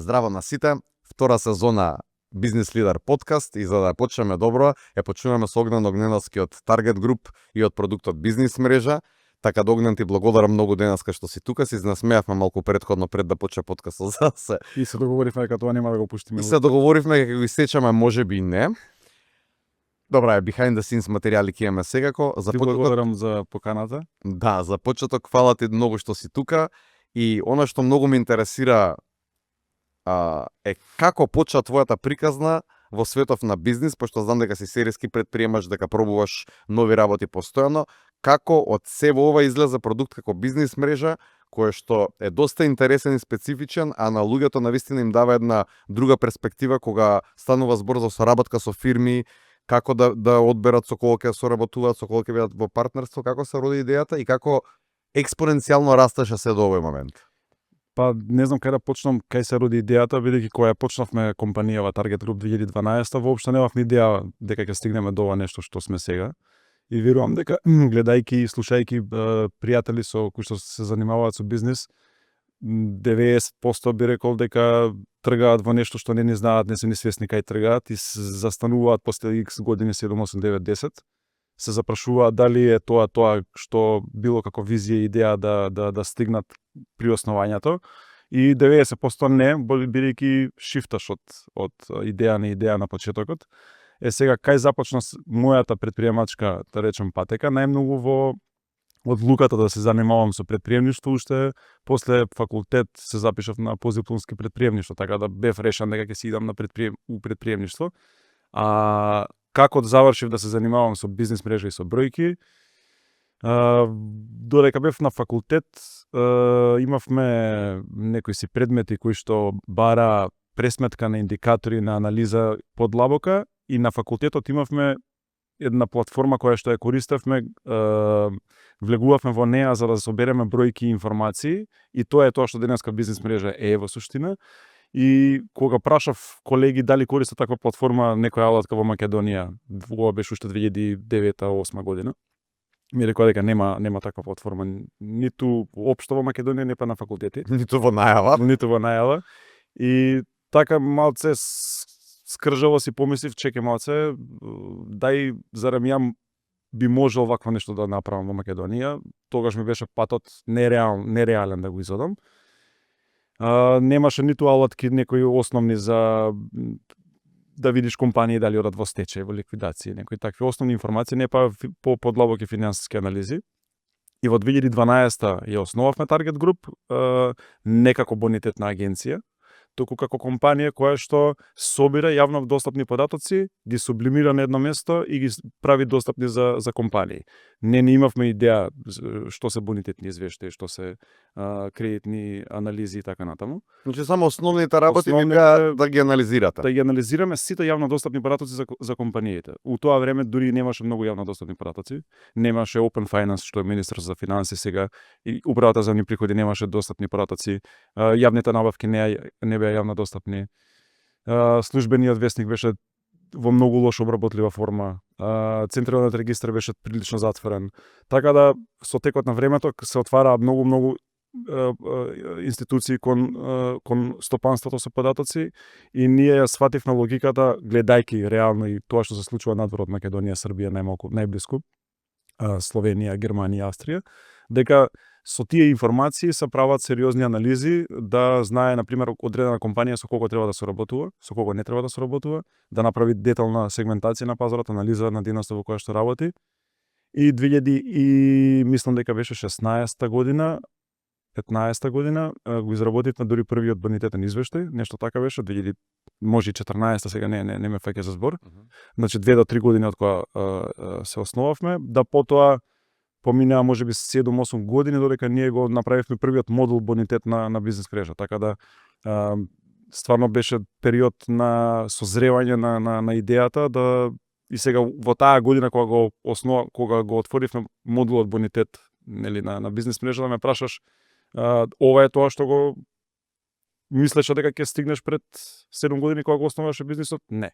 Здраво на сите, втора сезона Бизнес Лидер подкаст и за да почнеме добро, почнуваме со Огнен Огненовски од Target Group и од продуктот Бизнес мрежа. Така да, Огнен, ти благодарам многу денеска што си тука, се изнасмеавме малку предходно пред да почне подкастот за се. И се договоривме дека тоа нема да го пуштиме. И се договоривме дека го исечаме, можеби и не. Добра, behind the scenes материјали ќе имаме секако. За благодарам за поканата. Да, за почеток фала ти многу што си тука и она што многу ме интересира е како почна твојата приказна во светов на бизнис, пошто знам дека си серијски предприемач, дека пробуваш нови работи постојано. Како од себе ова излезе продукт како Бизнес мрежа, кој што е доста интересен и специфичен, а на луѓето навистина им дава една друга перспектива кога станува збор за соработка со фирми, како да одберат со кого ќе соработуваат, со кого ќе бидат во партнерство, како се роди идејата и како експоненцијално растеше се до овој момент. Па не знам кај да почнам, кај се роди идејата, бидејќи кога ја почнавме компанијава Target Group 2012, воопшто немавме идеја дека ќе стигнеме до ова нешто што сме сега. И верувам дека гледајќи и слушајќи пријатели со кои што се занимаваат со бизнис, 90% би рекол дека тргаат во нешто што не ни знаат, не се ни свесни кај тргаат и се застануваат после X години 7, 8, 9, 10. Се запрашуваат дали е тоа што било како визија и идеја да стигнат при основањето. И 90% не, бидејќи шифташ од идеја на идеја на почетокот. Сега кај започна мојата предприемачка, да речем, патека, најмногу во одлуката да се занимавам со предприемништво, уште после факултет се запишав на постдипломски предприемништво, така да бев решен дека ќе си идам на предприемништво. А како да завршив да се занимавам со бизнес мрежа и со бројки, додека бев на факултет, имавме некои си предмети кои што бара пресметка на индикатори на анализа подлабока и на факултетот имавме една платформа која што ја користевме, влегувавме во неа за да собереме бројки и информации и тоа е тоа што денеска Бизнес мрежа е во суштина. И кога прашав колеги дали користат таква платформа некоја алатка во Македонија, ова беше уште 2009-2008 година, ми рекоа дека нема таква платформа ниту општо во Македонија, не па на факултети, Ниту во најава. И така малце скржаво си помислив, чеке малце, дај зарем ја би можел вакво нешто да направам во Македонија. Тогаш ми беше патот нереален да го изодам. Немаше ниту алатки некои основни за да видиш компании дали одат во стечај, во ликвидација, некои такви основни информации, не па по подлабоки финансиски анализи. И во 2012 ја основавме Target Group, не како бонитетна агенција, туку како компанија која што собира јавно достапни податоци, ги сублимира на едно место и ги прави достапни за компании. Не имавме идеја што се бонитетни извештаи, што се кредитни анализи и така натаму. Значи само основните работи беа да ги анализирате. Да ги анализираме сите јавно достапни податоци за компаниите. У тоа време дури немаше многу јавно достапни податоци. Немаше Open Finance, што е министер за финанси сега, и управата за јавни приходи немаше достапни податоци. Јавните набавки не беа јавно достапни. Службениот весник беше во многу лошо обработлива форма. Централниот регистар беше прилично затворен. Така да со текот на времето се отвара многу институции кон стопанството со податоци и ние ја свативме логиката гледајќи реално и тоа што се случува надвор од Македонија, Србија, најблиску, Словенија, Германија, Австрија, дека со тие информации се прават сериозни анализи, да знае, например, одредена компанија со кого треба да соработува, со кого не треба да соработува, да направи детална сегментација на пазарот, анализа на дејноста во која што работи. И мислам дека беше 16-та година, 15-та година, го изработивме дури првиот бонитетен извештај, нешто така беше, 2000, може и 14-та, сега не ме фаќа за збор. Значи 2 до 3 години од кога се основавме, да потоа поминаа можеби 7-8 години додека ние го направивме првиот модул бонитет на бизнес мрежа. Така да стварно беше период на созревање на идејата и сега во таа година кога го отворивме модулот бонитет, нели, на бизнес мрежа, да ме прашаш ова е тоа што го мислеше дека ќе стигнеш пред 7 години кога го основаваше бизнисот? Не.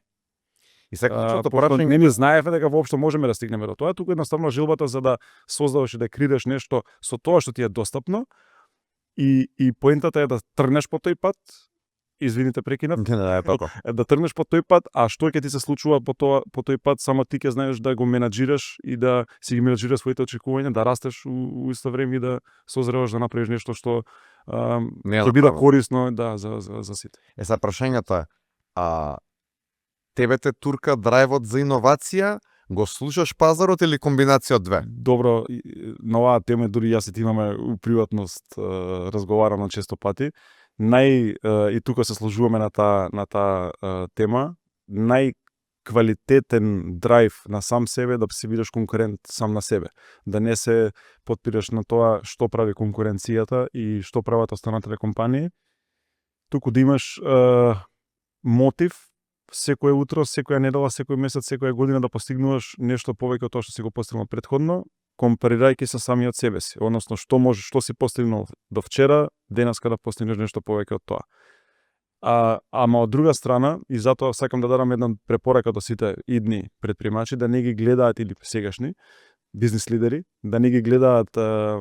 И сега не ни знаевме дека воопшто можеме да стигнеме до тоа, туку едноставно жилбата за да создаваш и да креираш нешто со тоа што ти е достапно и поентата е да тргнеш по тој пат извините прекинав, Не, така. да тргнеш по тој пат, а што ќе ти се случува по тој пат, само ти ќе знаеш да го менаџираш и да си ги менаџираш своите очекувања, да растеш у исто време и да созреваш да направиш нешто што Не е ќе биде направено. корисно за сите. Сега прашањето е, тебе те турка драйвот за иновација, го слушаш пазарот или комбинација од две? Добро, на оваа тема дури јас и ти имаме у приватност разговарано често пати. И тука се сложуваме на таа тема, најквалитетен драйв на сам себе да си бидеш конкурент сам на себе. Да не се потпираш на тоа што прави конкуренцијата и што прават останатите компании, туку да имаш мотив секое утро, секоја недела, секој месец, секоја година да постигнуваш нешто повеќе од тоа што си го постигнал претходно, компарирајќи се самиот себе си. Односно, што си постигнал до вчера, денеска да постигнеш нешто повеќе од тоа. Ама од друга страна, и затоа сакам да дадам една препорака до сите идни предприемачи, да не ги гледаат, или сегашни бизнис лидери, да не ги гледаат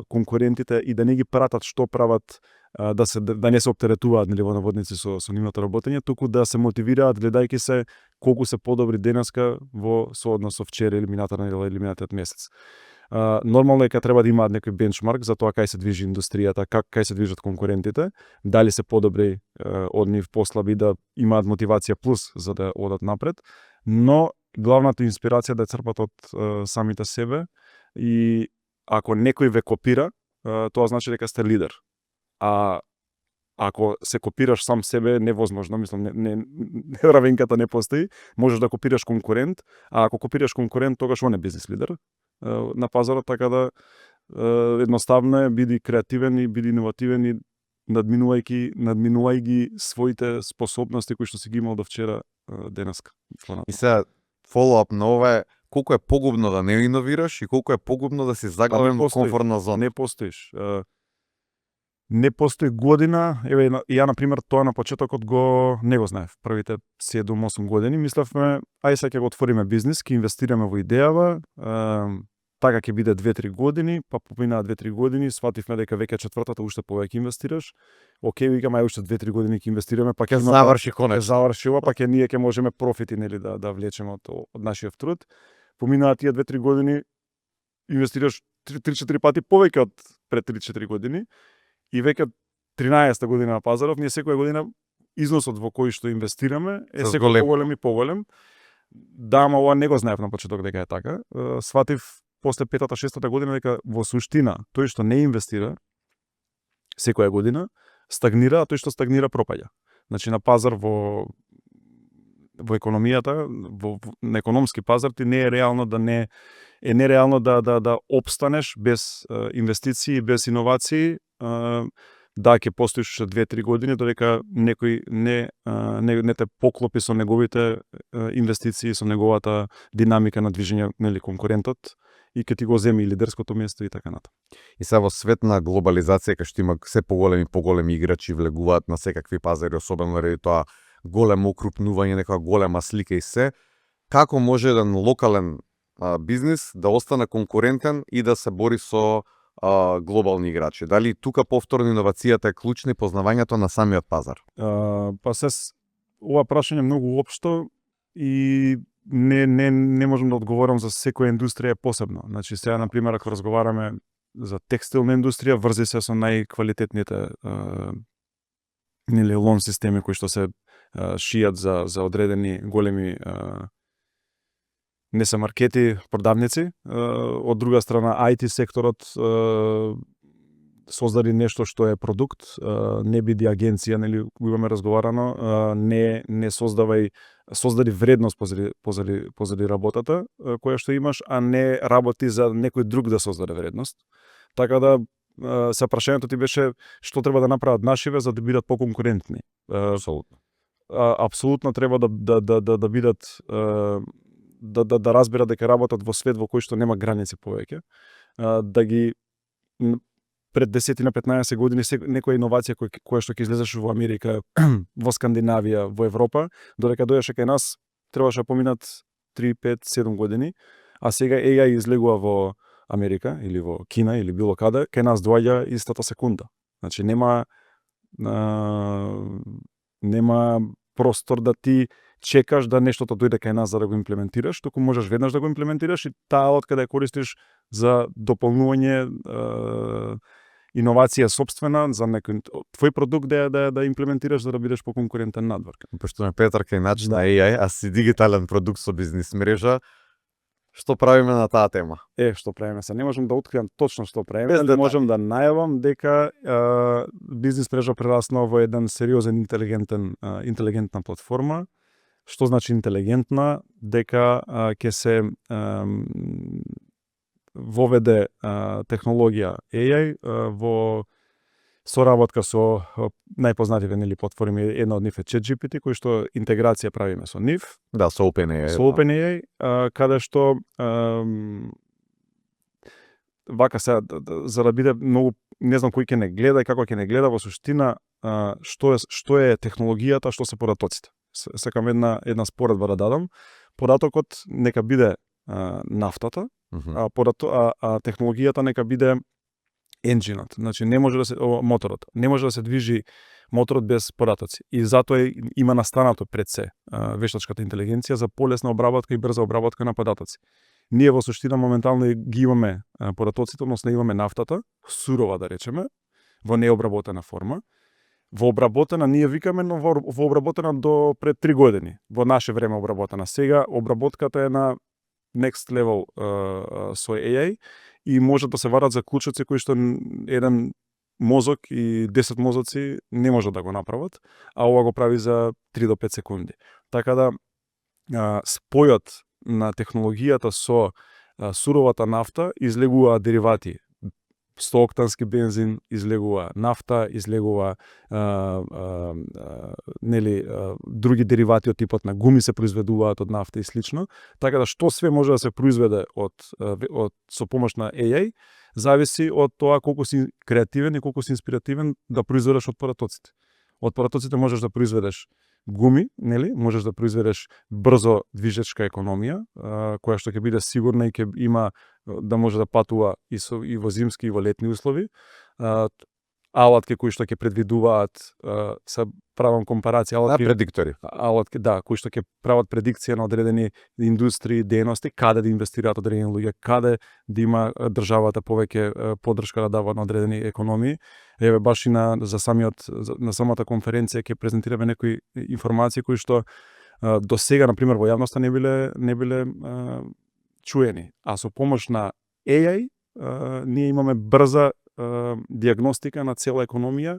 конкурентите и да не ги пратат што прават, да не се оптеретуваат во наводници со нивното работење, туку да се мотивираат гледајќи се колку се подобри денеска во сооднос со вчера или минатата недела или минатиот месец. Нормално е кога треба да имаат некој бенчмарк за тоа кај се движи индустријата, кај се движат конкурентите, дали се подобри од нив, послаби, да имаат мотивација плюс за да одат напред, но главната инспирација да црпат од самите себе, и ако некој ве копира, тоа значи дека сте лидер. А ако се копираш сам себе, невозможно, мислам, равенката не постои, можеш да копираш конкурент, а ако копираш конкурент, тогаш он е бизнес лидер на пазарот, така да едноставно е, биди креативен и биди иновативен и надминувај ги своите способности кои што си ги имал до вчера, денеска. И сега фоллоуап на ова е колку е погубно да не иновираш и колку е погубно да си заглавен во комфортна зона. Не постоиш. Не постои година, еве ја на пример тоа на почетокот не го знаев. Првите 7-8 години мислевме ај сега ќе го отвориме бизнис, ќе инвестираме во идејава, така ќе биде 2-3 години, па поминаа 2-3 години, свативме дека веќе четвртата уште повеќе инвестираш. Океј, викаме ај уште 2-3 години ќе инвестираме, па ќе заврши конец. Завршува, па ние ќе можеме профити, нели, да влечеме од нашиот труд. Поминаа тие 2-3 години, инвестираш 3-4 пати повеќе од пред 3-4 години. И веќе 13-та година на пазаров, ние секоја година износот во кој што инвестираме е секој поголем и поголем. Да, ама ова не го знаев на почеток дека е така. Сватив после 5-та-6-та година дека во суштина тој што не инвестира секоја година стагнира, а тој што стагнира пропаѓа. Значи на пазар во економијата, на економски пазар ти не е реално нереално да опстанеш без инвестиции, без иновации. Да, ќе постоиш 2-3 години додека некој не те поклопи со неговите инвестиции, со неговата динамика на движење, нели, конкурентот, и ќе ти го земи лидерското место и така натаму. И сега во свет на глобализација, кај што има се поголеми играчи влегуваат на секакви пазари, особено заради тоа големо укрупнување, некоја голема слика и се, како може еден локален бизнис да остане конкурентен и да се бори со глобални играчи? Дали тука повторно иновацијата е клучна и познавањето на самиот пазар? Ова прашање е многу општо и не можам да одговорам за секоја индустрија посебно. Значи сега на пример ако разговараме за текстилна индустрија, врзи се со најквалитетните нели лон системи кои што се шијат за одредени големи не се маркети, продавници. Од друга страна, IT секторот создади нешто што е продукт, не биди агенција, нели, имаме разговарано, не создади вредност позади работата која што имаш, а не работи за некој друг да создаде вредност. Така да се прашањето ти беше што треба да направат нашиве за да бидат поконкурентни. Апсолутно. Апсолутно треба да бидат да разберат дека работат во свет во кој што нема граници повеќе, да ги пред 10-15 години некоја иновација која што ќе излезеше во Америка, во Скандинавија, во Европа, додека дојдеше кај нас, требаше да поминат 3, 5, 7 години, а сега AI излегува во Америка или во Кина или било каде, кај нас доаѓа истата секунда. Значи нема Нема простор да ти чекаш да нештото дојде кај нас за да го имплементираш, туку можеш веднаш да го имплементираш и таа алатка да ја користиш за дополнување иновација сопствена за некој твој продукт да имплементираш за да бидеш поконкурентен надвор. Пошто ме Петар кај начин Да. на AI, а си дигитален продукт со бизнис мрежа, што правиме на таа тема? Што правиме се? Не можам да откриам точно што правиме, Без али детали. можам да најавам дека бизнис мрежа прерасна во еден сериозен интелигентна платформа. Што значи интелигентна? Дека ќе се воведе технологија AI во соработка со најпознативе платформи, една од нив е ChatGPT, кој што интеграција правиме со нив, Да, со OpenAI. со OpenAI, каде што вака се за да биде многу, не знам кој ќе не гледа и како ќе не гледа, во суштина што е технологијата, што се податоците. Сакам една споредба да дадам. Податокот нека биде нафтата, а технологијата нека биде енџинот. Значи не може да се моторот. Не може да се движи моторот без податоци. И затоа има настанато пред се вештачката интелигенција за полесна обработка и брза обработка на податоци. Ние во суштина моментално ги имаме податоците, односно имаме нафтата, сурова да речеме, во необработена форма. Во обработена ние викаме, но во обработена до пред 3 години. Во наше време обработена. Сега обработката е на next level со AI и може да се варат за клучоци кои што еден мозок и 10 мозоци не може да го направат, а ова го прави за 3 до 5 секунди. Така да спојот на технологијата со суровата нафта излегува деривати. 100-октански бензин излегува нафта, излегува други деривати од типот на гуми се произведуваат од нафта и слично. Така да што све може да се произведе со помош на AI зависи од тоа колку си креативен и колку си инспиративен да произведеш од податоците. Од податоците можеш да произведеш гуми, можеш да произведеш брзо движечка економија, која што ќе биде сигурна и ќе има да може да патува и во зимски и во летни услови. Алатки кои што ќе предвидуваат, се правам компарација, предиктори. Алатки, да, кои што ќе прават предикција на одредени индустрии, дејности, каде да инвестираат одредени луѓе, каде да има државата повеќе поддршка да дава на одредени економии. Еве баш и на самата конференција ќе презентираме некои информации кои што до сега на пример во јавноста не биле чуени, а со помош на AI ние имаме брза диагностика на цела економија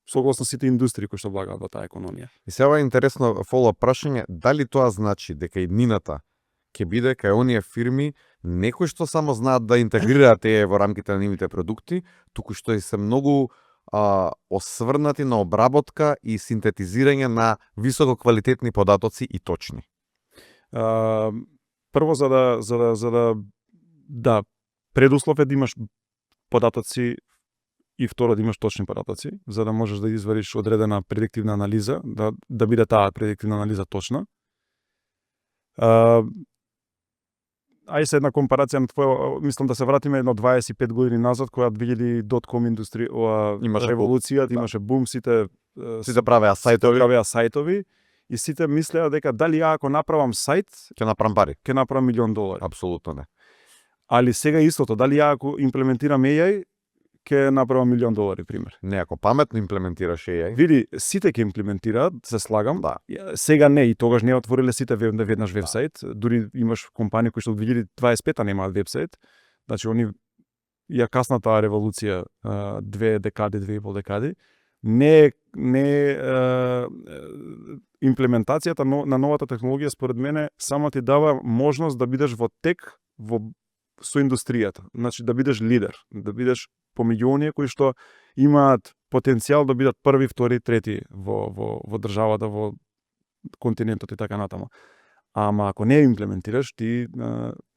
согласно сите индустрии кои што влагаат во таа економија. И сега е интересно фоллоуап прашање, дали тоа значи дека иднината ќе биде кај оние фирми некои што само знаат да интегрираат во рамките на нивните продукти, туку што и се многу осврнати на обработка и синтетизирање на високо квалитетни податоци и точни. Прво да предуслов е да имаш податоци и второ да имаш точни податоци, за да можеш да извадиш одредена предиктивна анализа, да биде таа предиктивна анализа точна. Ај се една компарација на твоја, мислам да се вратиме едно 25 години назад, кога видели .com индустрија, револуцијата, имаше бум, сите правеа сајтови и сите мислеа дека дали ја ако направам сајт, ќе направам пари. Ќе направам $1 милион. Апсолутно не. Али сега истото, дали ја ако имплементирам AI, ќе направам $1 милион, пример. Не, ако паметно имплементираш AI. Види, сите ќе имплементираат, се слагам. Да. Сега не, и тогаш не отвориле сите веднаш вебсайт. Дури имаш компании кои што од 2025 немаат вебсайт. Значи, они ја касна таа револуција 2 декади, 2,5 декади. Не имплементацијата на новата технологија според мене само ти дава можност да бидеш во тек со индустријата. Значи да бидеш лидер, да бидеш помеѓу оние кои што имаат потенцијал да бидат први, втори, трети во државата, во континентот и така натаму. Ама ако не имплементираш, ти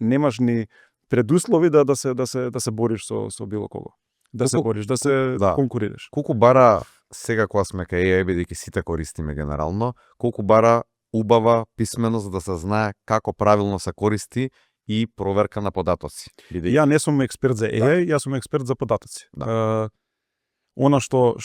немаш ни предуслови да се бориш со било кого. Да се бориш, да се конкурираш. Колку бара сега кога сме кај AI, бидејќи сите користиме генерално, колку бара убава писменост да се знае како правилно се користи и проверка на податоци. Ја не сум експерт за AI, јас сум експерт за податоци. Она што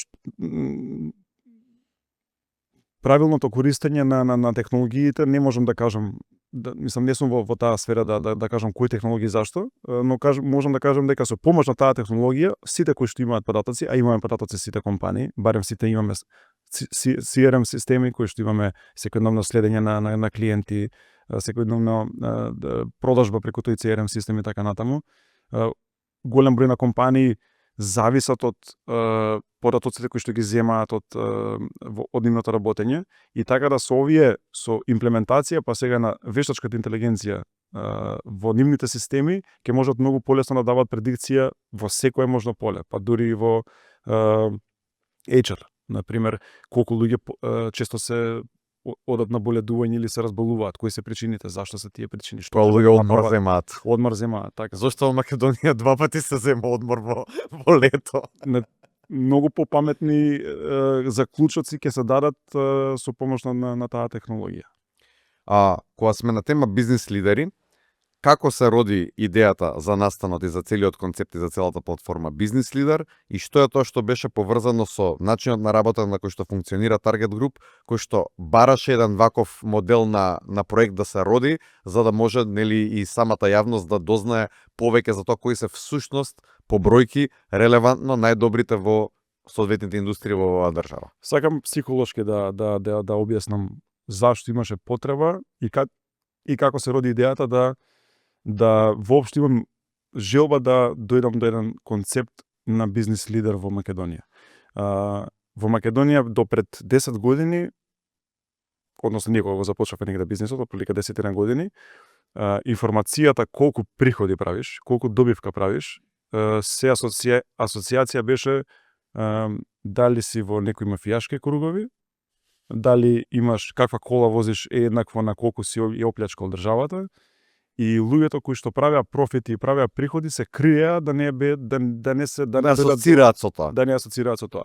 правилното користење на технологиите не можам да кажам, мислам не сум во таа сфера да кажам кои технологии зашто, но можам да кажам дека со помош на таа технологија сите кои што имаат податоци, а имаме податоци сите компании, барем сите имаме CRM системи кои што имаме секојдневно следење на клиенти, секојдневно продажба преку тој CRM систем и така натаму. Голем број на компании зависат од податоците кои што ги земаат од нивното работење и така да со имплементација па сега на вештачката интелигенција во нивните системи ќе можат многу полесно да дават предикција во секое можно поле, па дури и во HR, на пример, колку луѓе често се одат на боледување или се разболуваат, кои се причините, зашто се тие причини, што луѓе одмор земаат. Одмор земаат, така. Зошто во Македонија 2 пати се зема одмор во лето? Многу попаметни заклучоци ќе се дадат со помош на таа технологија. Кога сме на тема бизнис лидери, како се роди идејата за настанот и за целиот концепт и за целата платформа Бизнис Лидер и што е тоа што беше поврзано со начинот на работа на кој што функционира Target Group, кој што бараше еден ваков модел на проект да се роди, за да може нели и самата јавност да дознае повеќе за тоа кои се всушност по бројки релевантно најдобрите во соодветните индустрии во оваа држава. Сакам психолошки да објаснам зашто имаше потреба и како се роди идејата да воопшто имам желба да дојдам до еден концепт на бизнис лидер во Македонија. Во Македонија до пред 10 години, односно ние кога го започнавме негде бизнисот, отприлика 10 години, информацијата колку приходи правиш, колку добивка правиш, се асоциација беше дали си во некои мафијашки кругови, дали имаш каква кола возиш е еднакво на колку си ја оплячкал државата, и луѓето кои што правеа профити и правеа приходи се криеа да не асоцираат со тоа. Да не асоцираат со тоа.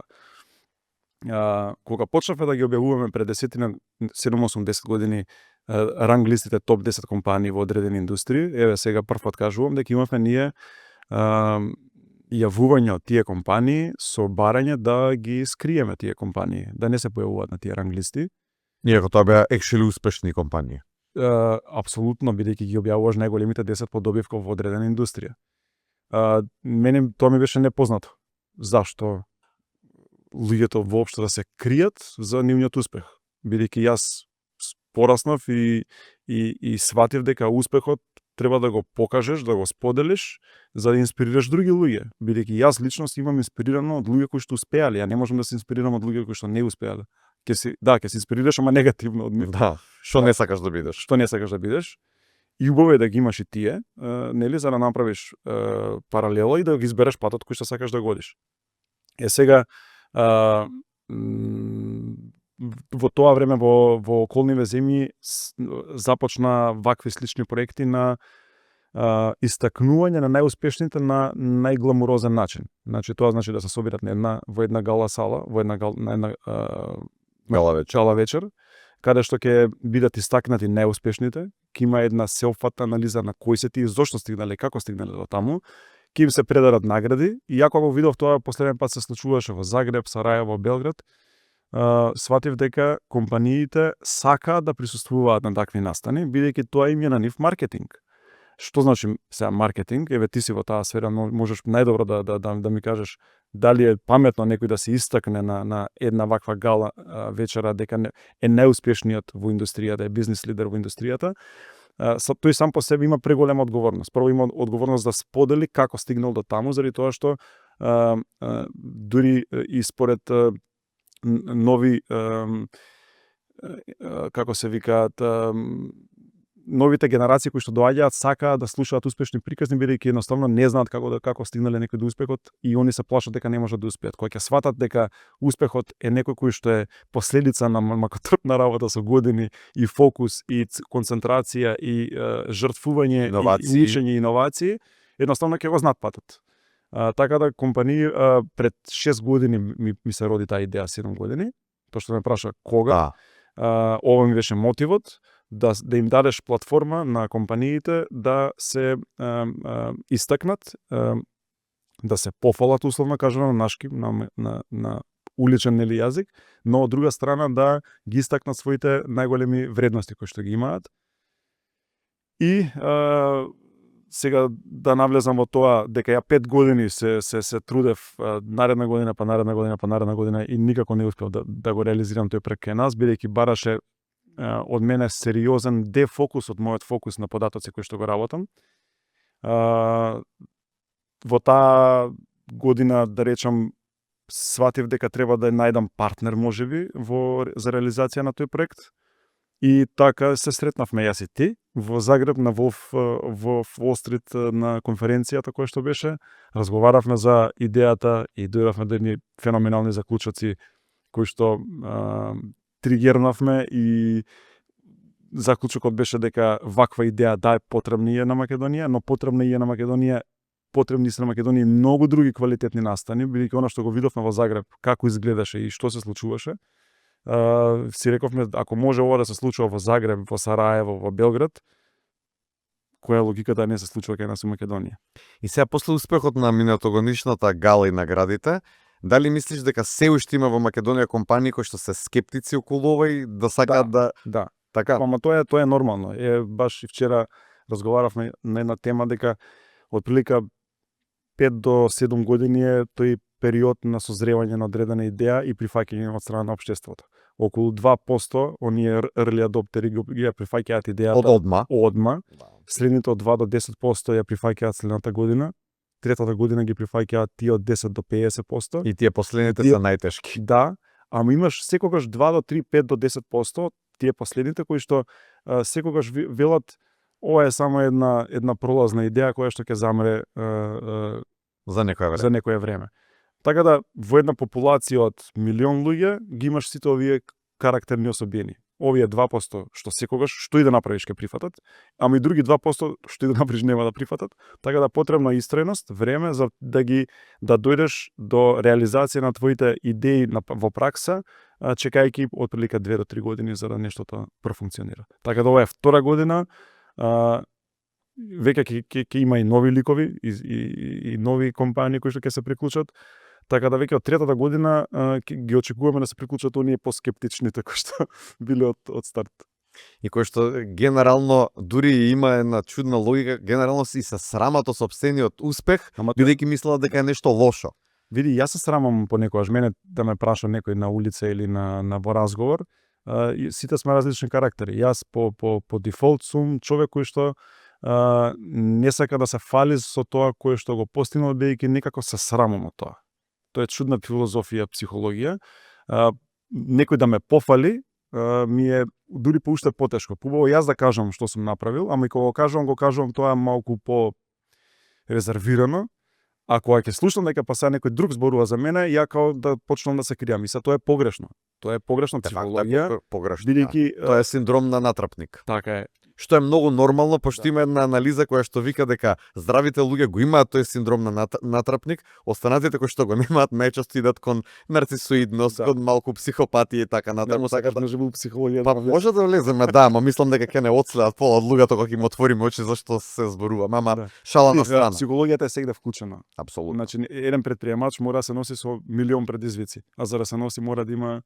Кога почнавме да ги објавуваме пред 7-8-10 години ранг листите топ 10 компании во одредени индустрии, еве сега прв кажувам дека имавме ние јавување од тие компании со барање да ги скриеме тие компании, да не се појавуваат на тие ранг листи. Иако тоа беа actually успешни компании. Апсолутно, бидејќи ги објавуваш најголемите 10 по добивка во одредена индустрија. Мене тоа ми беше непознато. Зашто луѓето воопшто да се кријат за нивниот успех? Бидејќи јас пораснав и сватив дека успехот треба да го покажеш, да го споделиш, за да инспирираш други луѓе. Бидејќи јас лично имам инспирирано од луѓе кои што успеале, ја не можам да се инспирирам од луѓе кои што не успеале. Ќе се инспирираш, ама негативно од нив. Да, што не сакаш да бидеш. Што не сакаш да бидеш. И убаво е да ги имаш и тие, нели, за да направиш паралела и да ги избереш патот кој што сакаш да годиш. Сега, во тоа време во околниве земји започна вакви слични проекти на истакнување на најуспешните на најгламурозен начин. Значи тоа значи да се соберат во една гала сала, на една гала вечер, каде што ќе бидат истакнати најуспешните, ќе има една сеопфатна анализа на кои се тие, зошто стигнале, како стигнале до таму, ќе им се предарат награди, и ја кога го видов тоа последен пат се случуваше во Загреб, Сарајево, Белград, сватив дека компаниите сакаат да присуствуваат на такви настани, бидејќи тоа им е на нив маркетинг. Што значи сега маркетинг? Еве ти си во таа сфера, можеш најдобро да ми кажеш дали е паметно некој да се истакне на една ваква гала вечера дека е најуспешниот во индустријата, е бизнис лидер во индустријата. Тој сам по себе има преголема одговорност. Прво има одговорност да сподели како стигнал до таму, заради тоа што дури и според нови како се викаат новите генерации кои што доаѓаат сакаат да слушаат успешни приказни, бидејќи едноставно не знаат како стигнале некој до успехот и они се плашат дека не можат да успеат. Кога ќе сватат дека успехот е некој кој што е последица на макотрпна работа со години и фокус и концентрација и жртвување и учење и иновации, едноставно ќе го знаат патот. Така да компании пред 6 години ми се роди таа идеја, 7 години, тоа што ме праша кога. Ова ми беше мотивот да им дадеш платформа на компаниите да се истакнат, да се пофалат условно кажано на нашки, на уличен нели јазик, но од друга страна да ги истакнат своите најголеми вредности кои што ги имаат. И сега да навлезам во тоа дека ја 5 години се трудев наредна година и никако не успев да го реализирам тој проект кај нас, бидејќи бараше од мене сериозен дефокус од мојот фокус на податоци кои што го работам. Во таа година, да речам, сватив дека треба да најдам партнер можеби за реализација на тој проект. И така се сретнавме јас и ти во Загреб на во Wall Street на конференцијата која што беше. Разговаравме за идејата и дојдовме до едни феноменални заклучоци кои што тригернавме и заклучокот беше дека ваква идеја да е потребна и на Македонија, но потребни се на Македонија многу други квалитетни настани, бидејќи она што го видовме во Загреб, како изгледаше и што се случуваше. Си рековме, ако може ова да се случува во Загреб, во Сараево, во Белград, која е логиката да не се случува кај нас во Македонија? И сега после успехот на минатогодишната гала и наградите, дали мислиш дека се уште има во Македонија компании кои што се скептици околу ова и да сакаат Да. така? Ама тоа е нормално. Баш и вчера разговаравме на една тема дека отприлика 5 до 7 години е тој период на созревање на одредена идеја и прифаќање од страна на општеството. Околу 2% оние early adopteri ги прифаќаат идејата одма. Следните од 2 до 10% ја прифаќаат следната година. Третата година ги прифаќаат тие од 10 до 50%. И тие последните се најтешки. Да, ама имаш секогаш 2 до 3, 5 до 10% тие последните кои што секогаш велат ова е само една пролазна идеја која што ќе замре за некое време. Така да во една популација од милион луѓе ги имаш сите овие карактерни особини. Овие 2% што секогаш што и да направиш ќе прифатат, ама и други 2% што и да направиш нема да прифатат. Така да потребна истреност, време за да дојдеш до реализација на твоите идеи во пракса, чекајќи отприлика 2 до 3 години за да нештото профункционира. Така да ова е втора година, веќе ќе има и нови ликови и нови компании кои што ќе се приклучат. Така да веќе од третата година ги очекуваме да се приклучат оние поскептичните кои што биле од старт. И кои што генерално дури има една чудна логика, генерално си се срамат од сопствениот успех, бидејќи мислат дека е нешто лошо. Види, јас се срамам понекогаш, мене да ме праша некој на улица или на во разговор, сите сме различни карактери. Јас по дефолт сум човек кој што не сака да се фали со тоа кое што го постигнал, бидејќи некако се срамам од тоа. Тоа е чудна филозофија, психологија. Некој да ме пофали, ми е дури поуште потешко. Побаво јас да кажам што сум направил, ама и кога го кажувам тоа малку по резервирано. А кога ќе слушам дека па сега некој друг зборува за мене, ја као да почнам да се кријам. И се тоа е погрешно. Тоа е погрешна психологија, бидејќи тоа е синдром на натрапник. Така е. Што е многу нормално, пошто има една анализа која што вика дека здравите луѓе го имаат тој синдром на натрапник, останатите кои што го немаат најчесто идат кон нарцисоидност, кон малку психопатија и така натаму. Сакаш да живееш психологија. Па може да влеземе, да, ама мислам дека ќе не одследат пола од луѓето кога им отвориме очи зашто се зборува. Мама, шала на страна. Психологијата е сегде вклучена. Апсолутно. Значи еден предприемач мора да се носи со милион предизвици, а за да се носи мора да има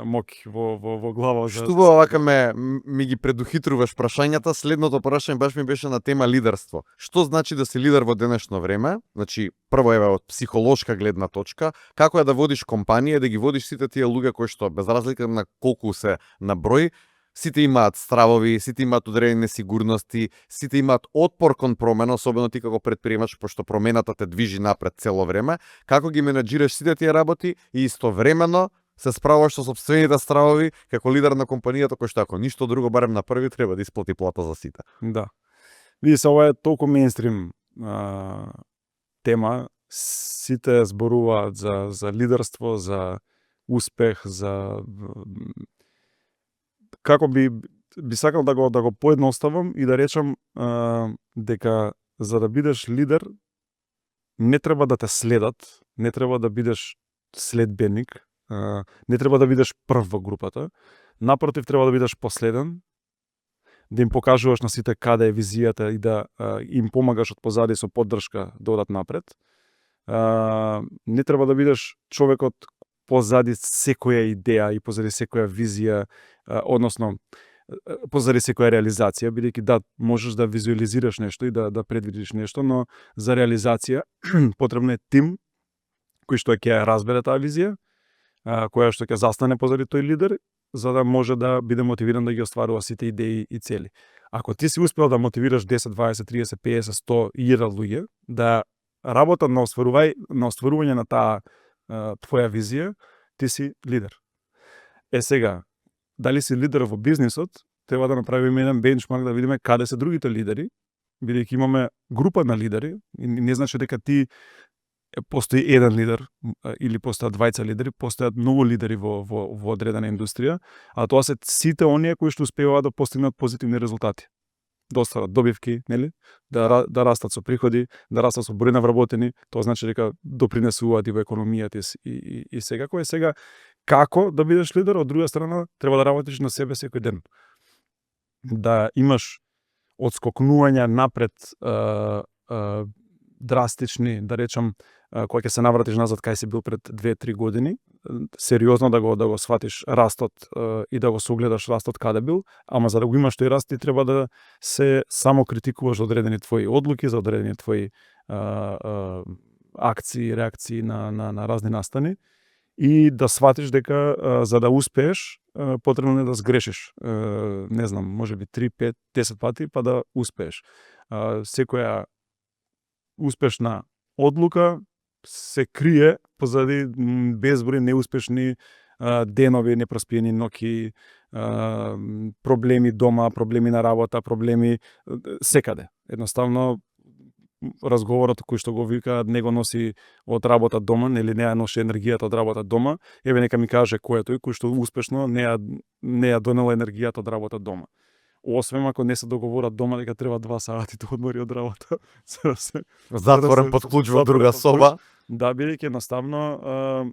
моки во глава. Што вака ми ги предухитруваш прашањата. Следното прашање баш ми беше на тема лидерство. Што значи да си лидер во денешно време? Значи, прво еве од психолошка гледна точка, како е да водиш компанија, да ги водиш сите тие луѓе кои што без разлика на колку се на број, сите имаат стравови, сите имаат одредени несигурности, сите имаат отпор кон промена, особено ти како предприемач, пошто промената те движи напред цело време. Како ги менаџираш сите тие работи и истовремено се справуваш со сопствените стравови како лидер на компанијата, кој што ако ништо друго барем на први треба да исплати плата за сите. Да. Види се, ова е толку мејнстрим тема. Сите зборуваат за лидерство, за успех, за како би сакал да го поедноставам и да речам дека за да бидеш лидер не треба да те следат, не треба да бидеш следбеник, не треба да бидеш прв во групата, напротив треба да бидеш последен, да им покажуваш на сите каде е визијата и да им помагаш од позади со поддршка да одат напред. Не треба да бидеш човекот позади секоја идеја и позади секоја визија, односно позади секоја реализација, бидејќи да, можеш да визуализираш нешто и да предвидиш нешто, но за реализација потребно е тим кој што ќе ја разбере таа визија, која што ќе застане позади тој лидер, за да може да биде мотивиран да ги остварува сите идеи и цели. Ако ти си успел да мотивираш 10, 20, 30, 50, 100 и 1000 луѓе да работат на остварување на таа твоја визија, ти си лидер. Сега, дали си лидер во бизнисот, треба да направиме еден бенчмарк да видиме каде се другите лидери, бидејќи имаме група на лидери, и не значи дека ти постои еден лидер или постојат двајца лидери, постојат многу лидери во одредена индустрија, а тоа се сите оние кои што успеваат да постигнат позитивни резултати. Да остварат добивки, нели? Да растат со приходи, да растат со број на вработени, тоа значи дека допринесуваат и во економијата и секако е сега како да бидеш лидер, од друга страна треба да работиш на себе секој ден. Да имаш одскокнувања напред драстични, да речам, кога ќе се навратиш назад кај си бил пред 2-3 години, сериозно да го сватиш растот и да го согледаш растот каде бил, ама за да го имаш тој раст ти треба да се само критикуваш за одредени твои одлуки, за одредени твои акции, реакции на разни настани и да сватиш дека за да успееш потребно е да сгрешиш. Не знам, можеби 3, 5, 10 пати па да успееш. Секоја успешна одлука се крие позади безброј неуспешни денови, непроспиени ноќи, проблеми дома, проблеми на работа, проблеми секаде. Едноставно разговорот кој што го вика не го носи од работа дома, нели не ја носи енергијата од работа дома, еве нека ми каже кој е тој кој што успешно не ја донела енергијата од работа дома. Освен ако не се договорат дома дека треба 2 сати да одмори од работа. Затворен под клуч во друга соба. Да, бидејќи едноставно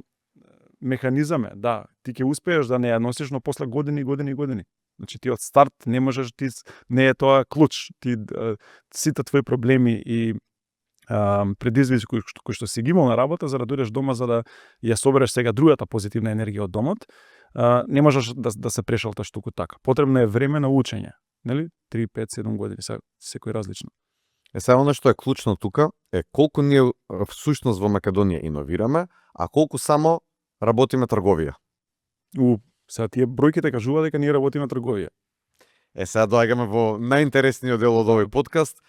механизам е, да, ти ќе успееш да не ја носиш, но после години. Значи ти од старт не можеш, не е тоа клуч, ти сите твои проблеми и предизвици кои што си ги имал на работа за да дојдеш дома за да ја собереш сега другата позитивна енергија од домот, не можеш да се прешалташ туку така. Потребно е време на учење, нели? 3, 5, 7 години, секој различно. Сега оно што е клучно тука е колку ние всушност во Македонија иновираме, а колку само работиме трговија. Сега тие бројките кажува дека ние работиме трговија. Сега доаѓаме во најинтересниот дел од овој подкаст.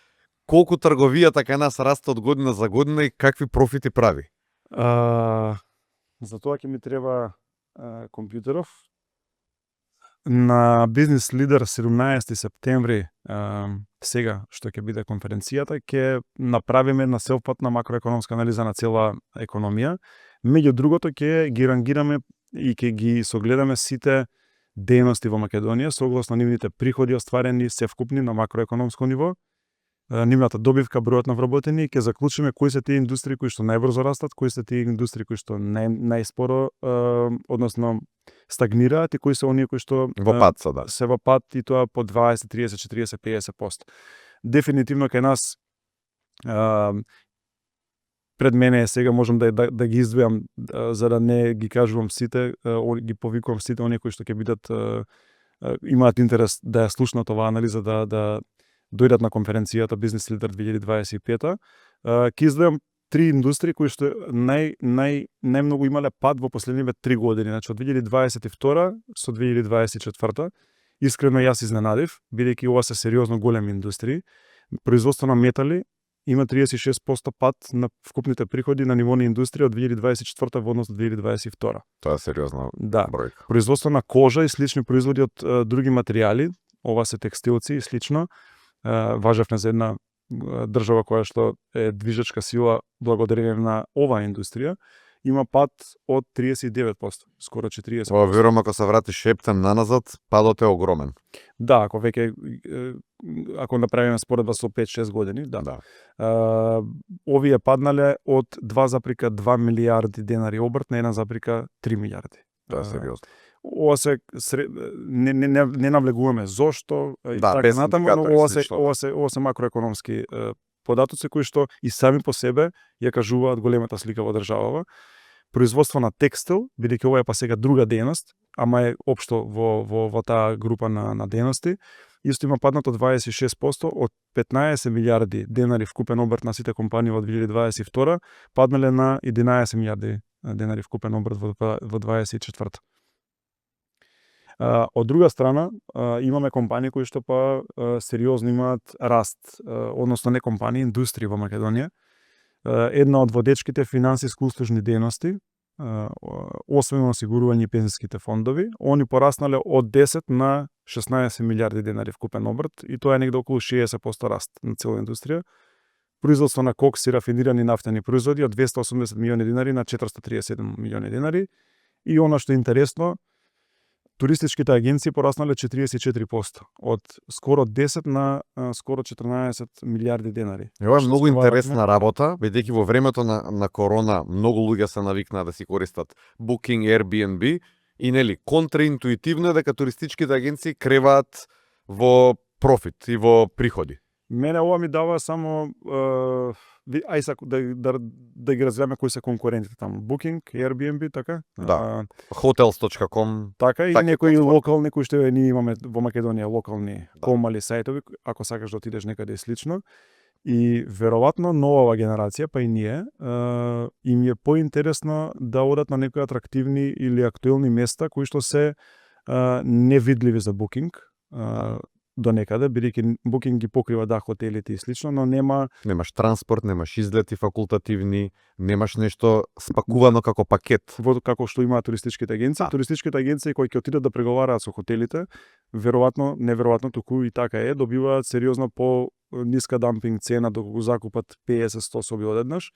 Колку трговијата кај нас расте од година за година и какви профити прави? За тоа ќе ми треба компјутеров. На Бизнес Лидер 17 септември сега што ќе биде конференцијата, ќе направиме една сеопфатна макроекономска анализа на цела економија. Меѓу другото ќе ги рангираме и ќе ги согледаме сите дејности во Македонија согласно нивните приходи остварени севкупни на макроекономско ниво, нивната добивка, бројот на вработени, ќе заклучиме кои се тие индустрии кои што најбрзо растат, кои се тие индустрии кои што најспоро односно стагнираат и кои се оние кои што Во пат се, да. Се во пат и тоа по 20, 30, 40, 50%. Дефинитивно кај нас пред мене сега можам да ги издвојам за да не ги кажувам сите, ги повикувам сите оние кои што ќе бидат имаат интерес да ја слушнат оваа анализа да дојдат на конференцијата Бизнес Лидер 2025. Ќе издвојам 3 индустрии кои што најмногу имале пад во последниве 3 години, значи од 2022 со 2024. Искрено јас изненадив, бидејќи ова се сериозно големи индустрии. Производство на метали има 36% пад на вкупните приходи на ниво на индустрија од 2024 во однос до 2022. Тоа е сериозна бројка. Производство на кожа и слични производи од други материјали, ова се текстилци и слично. Важевме за една држава која што е движечка сила благодарение на оваа индустрија, има пад од 39%, скоро 40%. Ова верувам ако се врати шептен наназад, падот е огромен. Да, ако направиме споредба со 5-6 години, да. Овие паднале од 2,2 милијарди денари обрт на 1,3 милијарди. Тоа е сериозно. Ова се не навлегуваме зошто и така натаму, но ова се макроекономски податоци кои што и сами по себе ја кажуваат големата слика во државава. производство на текстил, бидејќи ова е па сега друга дејност, ама е општо во таа група на дејности, исто има паднато 26%, од 15 милиарди денари вкупен обрт на сите компании во 2022, паднале на 11 милиарди денари вкупен обрт во 2024. Од друга страна, имаме компании кои што па сериозно имаат раст, односно не компании, индустрии во Македонија. Една од водечките финансиски услужни дејности, освен осигурување и пензиските фондови, они пораснале од 10 на 16 милиарди денари вкупен обрт и тоа е негде околу 60% раст на цела индустрија. Производство на кокс и рафинирани нафтени производи од 280 милиони денари на 437 милиони денари. И она што е интересно, туристичките агенции пораснале 44%, од скоро 10 на скоро 14 милиарди денари. Ова е Што многу стварат, интересна работа, бидејќи во времето на корона многу луѓе се навикнаа да си користат Booking, Airbnb и нели контраинтуитивно е дека туристичките агенции креваат во профит и во приходи. Мене ова ми дава само ај саку да ги развијаме кои се конкурентите таму. Booking, Airbnb, така? Да. Hotels.com. Така и Такви некои платформи. локални кои што ние имаме во Македонија, локални помали сајтови, ако сакаш да отидеш некаде и слично. И веројатно новава генерација, па и ние, им е поинтересно да одат на некои атрактивни или актуелни места кои што се невидливи за Booking. До некаде, бидејќи Booking ги покрива хотелите и слично, но Немаш транспорт, немаш излети факултативни, немаш нешто спакувано како пакет. како што имаат туристичките агенции. Да. Туристичките агенции кои ќе отидат да преговараат со хотелите, неверојатно туку и така е, добиваат сериозно по ниска дампинг цена доколку го закупат 50-100 соби одеднаш.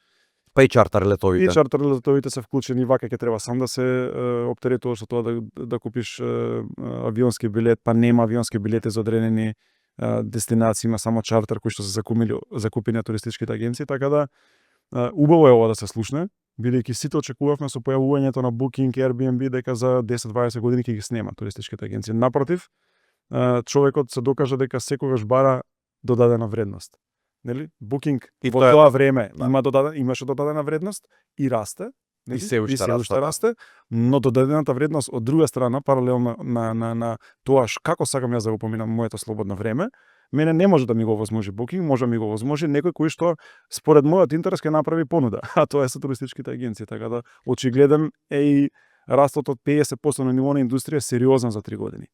Па и чартер летовите. И чартер летовите се вклучени, вака ќе треба сам да се оптеретуваш со тоа да купиш авионски билет, па нема авионски билети за одредени дестинации, има само чартер кои што се закупени од туристичките агенции, така да убаво е ова да се слушне, бидејќи сите очекувавме со појавувањето на Booking, Airbnb дека за 10-20 години ќе ги снема туристичките агенции. Напротив, човекот се докажа дека секогаш бара додадена вредност. Нели? Booking И во тоа е- тоа време да. имаше додадена вредност и расте. Нели? И се уште расте, да. расте, но додадената вредност од друга страна, паралелно на тоа како сакам јас да го поминам моето слободно време, мене не може да ми го возможи Booking, може да ми го возможи некој кој што според мојот интерес ќе направи понуда, а тоа е со туристичките агенции, така да очигледен е и растот од 50% на ниво на индустрија сериозен за 3 години.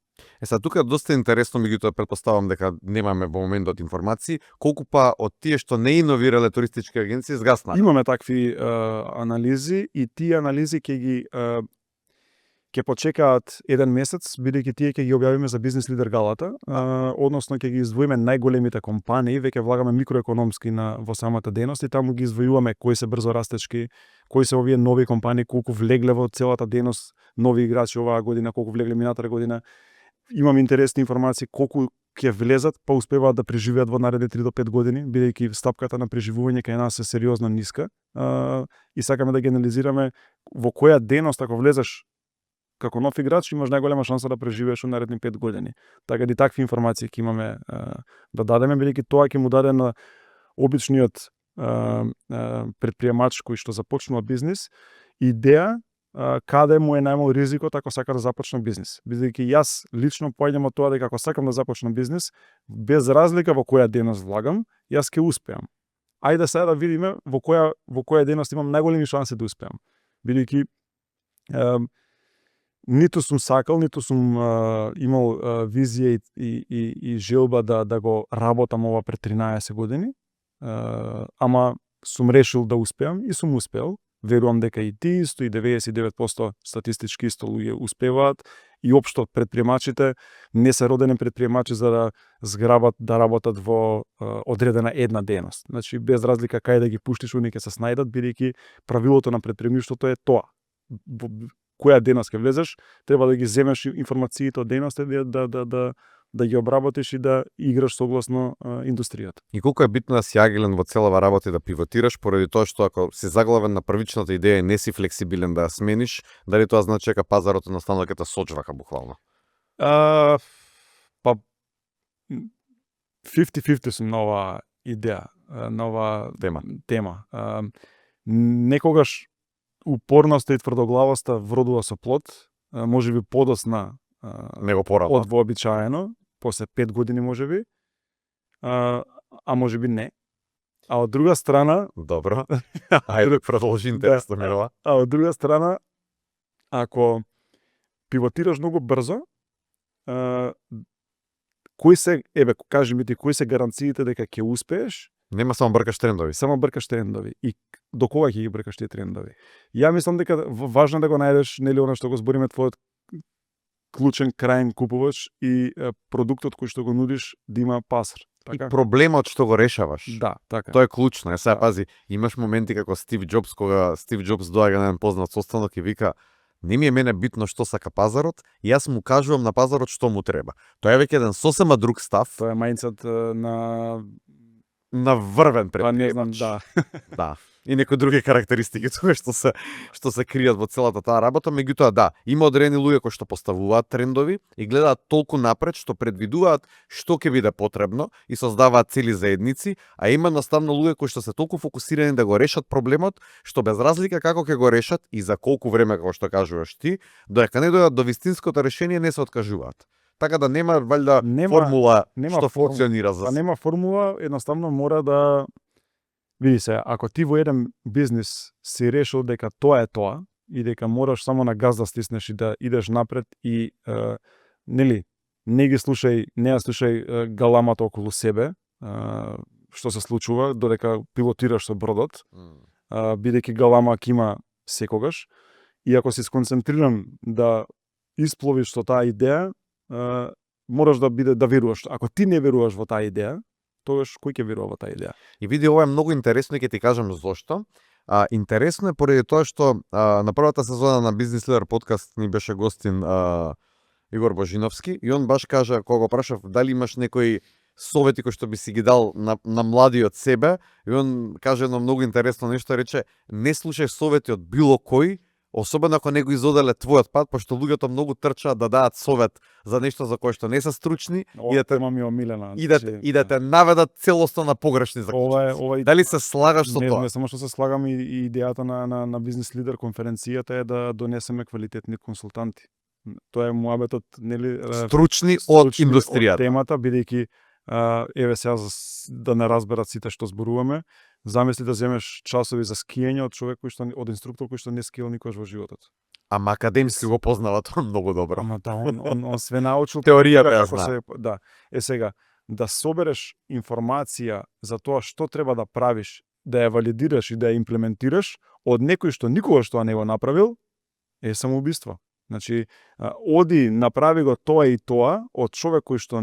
Сега тука доста интересно, меѓутоа претпоставам дека немаме во моментот информации, колку па од тие што не иновирале туристички агенции згаснаа. Имаме такви анализи и тие анализи ќе почекаат еден месец, бидејќи тие ќе ги објавиме за Бизнес лидер галата, односно ќе ги издвоиме најголемите компании, веќе влагаме микроекономски во самата дејност и таму ги издвојуваме кои се брзо растечки, кои се овие нови компании, колку влегле во целата дејност, нови играчи оваа година, колку влегле минатата година. Имам интересни информации колку ќе влезат, па успеваат да преживеат во наредни 3 до 5 години, бидејќи стапката на преживување кај нас е сериозно ниска. И сакаме да ги анализираме во која дејност ако влезеш како нов играч, имаш најголема шанса да преживееш во наредни 5 години. Така и такви информации ќе имаме да дадеме, бидејќи тоа ќе му даде на обичниот предприемач кој што започнува бизнис идеја каде му е најмал ризикот ако сака да започне бизнис. Бидејќи јас лично поаѓам од тоа дека ако сакам да започнам бизнис, без разлика во која дејност влагам, јас ќе успеам. Ајде сега да видиме во која дејност имам најголеми шанси да успеам. Бидејќи ниту сум сакал, ниту сум имал визија и желба да го работам ова пред 13 години, ама сум решил да успеам и сум успеал. Верувам дека и ти исто, и 99% статистички исто луѓе успеваат и општо предприемачите не се родени предприемачи за да зграбат да работат во одредена една дејност. Значи без разлика кај да ги пуштиш, они ќе се снајдат, бидејќи правилото на предприемништвото е тоа. Во која дејност ќе влезеш, треба да ги земеш информациите од дејноста, да ги обработиш и да играш согласно индустријата. И колку е битно да си агилен во целава работа и да пивотираш, поради тоа што ако си заглавен на првичната идеја и не си флексибилен да ја смениш, дали тоа значи дека пазарот настанува ќе те сочвака буквално? Па 50-50 сум на оваа идеја, нова Тема. Некогаш упорноста и тврдоглавоста вродува со плод, можеби подосна Него порано. од вообичаено, после 5 години можеби, а можеби не. А од друга страна, Добро. Ајде, продолжи, интересно ми е ова. а од друга страна, ако пивотираш многу брзо, кои се, кажи ми ти, кои се гаранциите дека ќе успееш? Нема само бркаш трендови. Само бркаш трендови. И до кога ќе ги бркаш тие трендови? Ја мислам дека важно е да го најдеш, нели, она што го збориме, твојот клучен крајен купувач и продуктот кој што го нудиш да има пазар. И проблемот што го решаваш. Да, така. Тоа е клучно. Сега Да. пази, имаш моменти како Стив Џобс, кога Стив Џобс доаѓа на еден познат состанок и вика: "Не ми е мене битно што сака пазарот, јас му кажувам на пазарот што му треба." Тоа е веќе еден сосема друг став, Тоа е мајндсет на врвен па не знам, предприемач. да. Да. И некои други карактеристики тоа што се кријат во целата таа работа, меѓутоа да, има одредени луѓе кои што поставуваат трендови и гледаат толку напред што предвидуваат што ќе биде потребно и создаваат цели заедници, а има едноставно луѓе кои што се толку фокусирани да го решат проблемот, што без разлика како ќе го решат и за колку време, како што кажуваш ти, додека не дојдат до вистинското решение, не се откажуваат. Така да нема валјда формула што функционира за. Па нема формула, едноставно мора да види се, ако ти во еден бизнис си решил дека тоа е тоа и дека мораш само на газ да стиснеш и да идеш напред и нели не ги слушај, не ја слушај галамата околу себе, што се случува додека пилотираш со бродот, бидејќи галама ќе има секогаш, и ако си сконцентриран да испловиш со таа идеја, мораш да веруваш. Ако ти не веруваш во таа идеја, тогаш кој ќе верува во таа идеја? И види, ова е многу интересно и ќе ти кажам зошто. Интересно е поради тоа што на првата сезона на Бизнес Лидер подкаст ни беше гостин Игор Божиновски и он баш кажа, кога го прашав дали имаш некои совети кои што би си ги дал на младиот себе, и он каже едно многу интересно нешто, рече: "Не слушај совети од било кој, особено ако не го изоделе твојот пат, пошто луѓето многу трчаат да дадат совет за нешто за кое што не се стручни и да тема ми омилена. И да те наведат целосно на погрешни заклучоци. Ова Дали се слагаш со тоа? Не само што се слагам, и идејата на Бизнес Лидер конференцијата е да донесеме квалитетни консултанти. Тоа е муабетот, нели, стручни од индустријата. Од темата, бидејќи еве сега да не разберат сите што зборуваме, замисли да земеш часови за скијање од човек кој што од инструктор кој што не скијал никогаш во животот. Ама академски го познава тоа многу добро. Ама да, он све научил. Теоријата ја како знае. Да. Сега, да собереш информација за тоа што треба да правиш, да ја валидираш и да ја имплементираш од некој што никогаш тоа не го направил, е самоубиство. Значи, оди, направи го тоа и тоа од човек кој што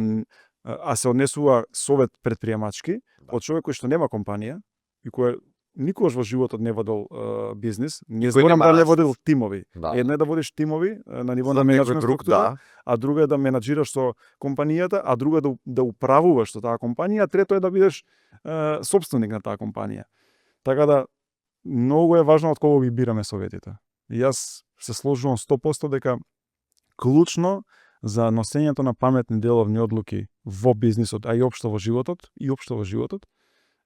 се однесува совет предприемачки, од човек кој што нема компанија и кој никогаш во животот не водел бизнис, не зборам да не водел тимови. Да. Едно е да водиш тимови на ниво За на некој менеджмент друг, структура, да. а друго е да менаџираш со компанијата, а друго е да управуваш со таа компанија, а трето е да бидеш сопственик на таа компанија. Така да, многу е важно од кого ги бираме советите. И јас се сложувам 100% дека клучно за носењето на паметни деловни одлуки во бизнисот, а и општо во животот,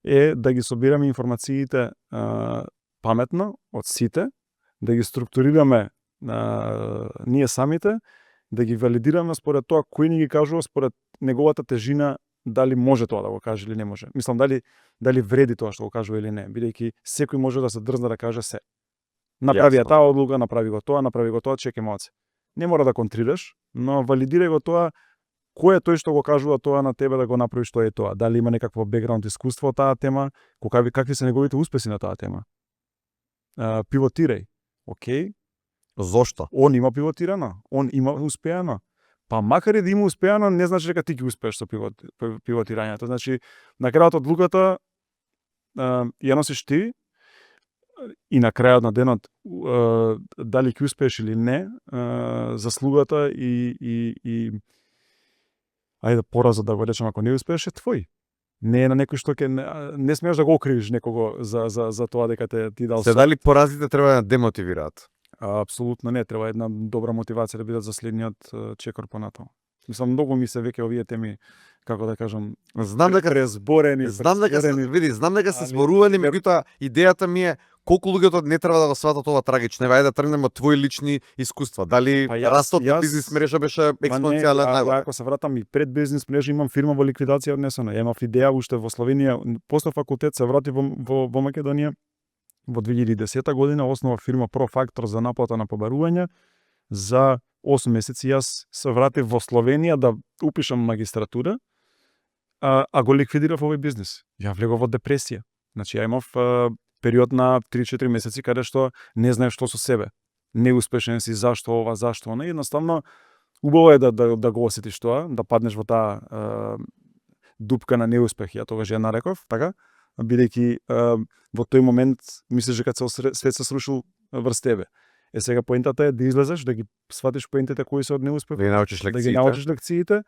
е да ги собираме информациите паметно од сите, да ги структурираме ние самите, да ги валидираме според тоа кој ни ги кажува, според неговата тежина, дали може тоа да го каже или не може. Мислам, дали вреди тоа што го кажува или не, бидејќи секој може да се дрзне да каже се. Направи ја таа одлука, направи го тоа, чеке малце. Не мора да контрираш, но валидирај го тоа, кој е тој што го кажува тоа на тебе да го направиш тоа и тоа. Дали има некакво бекграунд искуство од таа тема, какви се неговите успеси на таа тема. Пивотирај. Океј. Зошто? Он има пивотирано, он има успеано. Па макар и да има успеано, не значи дека ти ги успееш со пивотирањето. Значи, на крајот од лугата ја носиш ти, и на крајот на денот дали ќе успееш или не, заслугата и ајде поразот да го речем, ако не успееш е твој. Не е на некој што не смееш да го окривиш некого за тоа дека ти дал. Се дали поразите треба да демотивираат? Апсолутно не, треба една добра мотивација да бидат за следниот чекор понатаму. Мислам, многу ми се веќе овие теми, како да кажам, знам дека презборени, знам дека се зборувани, меѓутоа идејата ми е колку луѓето не треба да го сватат ова трагично. Еве, ајде да тргнеме од твои лични искуства. Дали Па растот на јас- бизнис мрежа беше Па не, експоненцијален најгоре? ако се вратам и пред бизнес мрежа, имам фирма во ликвидација однесена. Имав идеја уште во Словенија, после факултет се врати во Македонија. Во 2010 година основа фирма Профактор за наплата на побарување. За 8 месеци јас се вратив во Словенија да упишам магистратура, а го ликвидирав овој бизнес. Ја влегов во депресија. Значи, ја имав период на 3-4 месеци каде што не знаев што со себе. Неуспешен си, зашто ова, зашто она. Едноставно, убаво е да го осетиш тоа, да паднеш во таа дупка на неуспех, ја тогаш ја нареков, така? Бидејќи во тој момент мислиш дека цел свет се срушил врз тебе. Сега поентата е да излезеш, да ги сватиш поентите кои се од неуспех, Да ги научиш да ги лекциите. научиш лекциите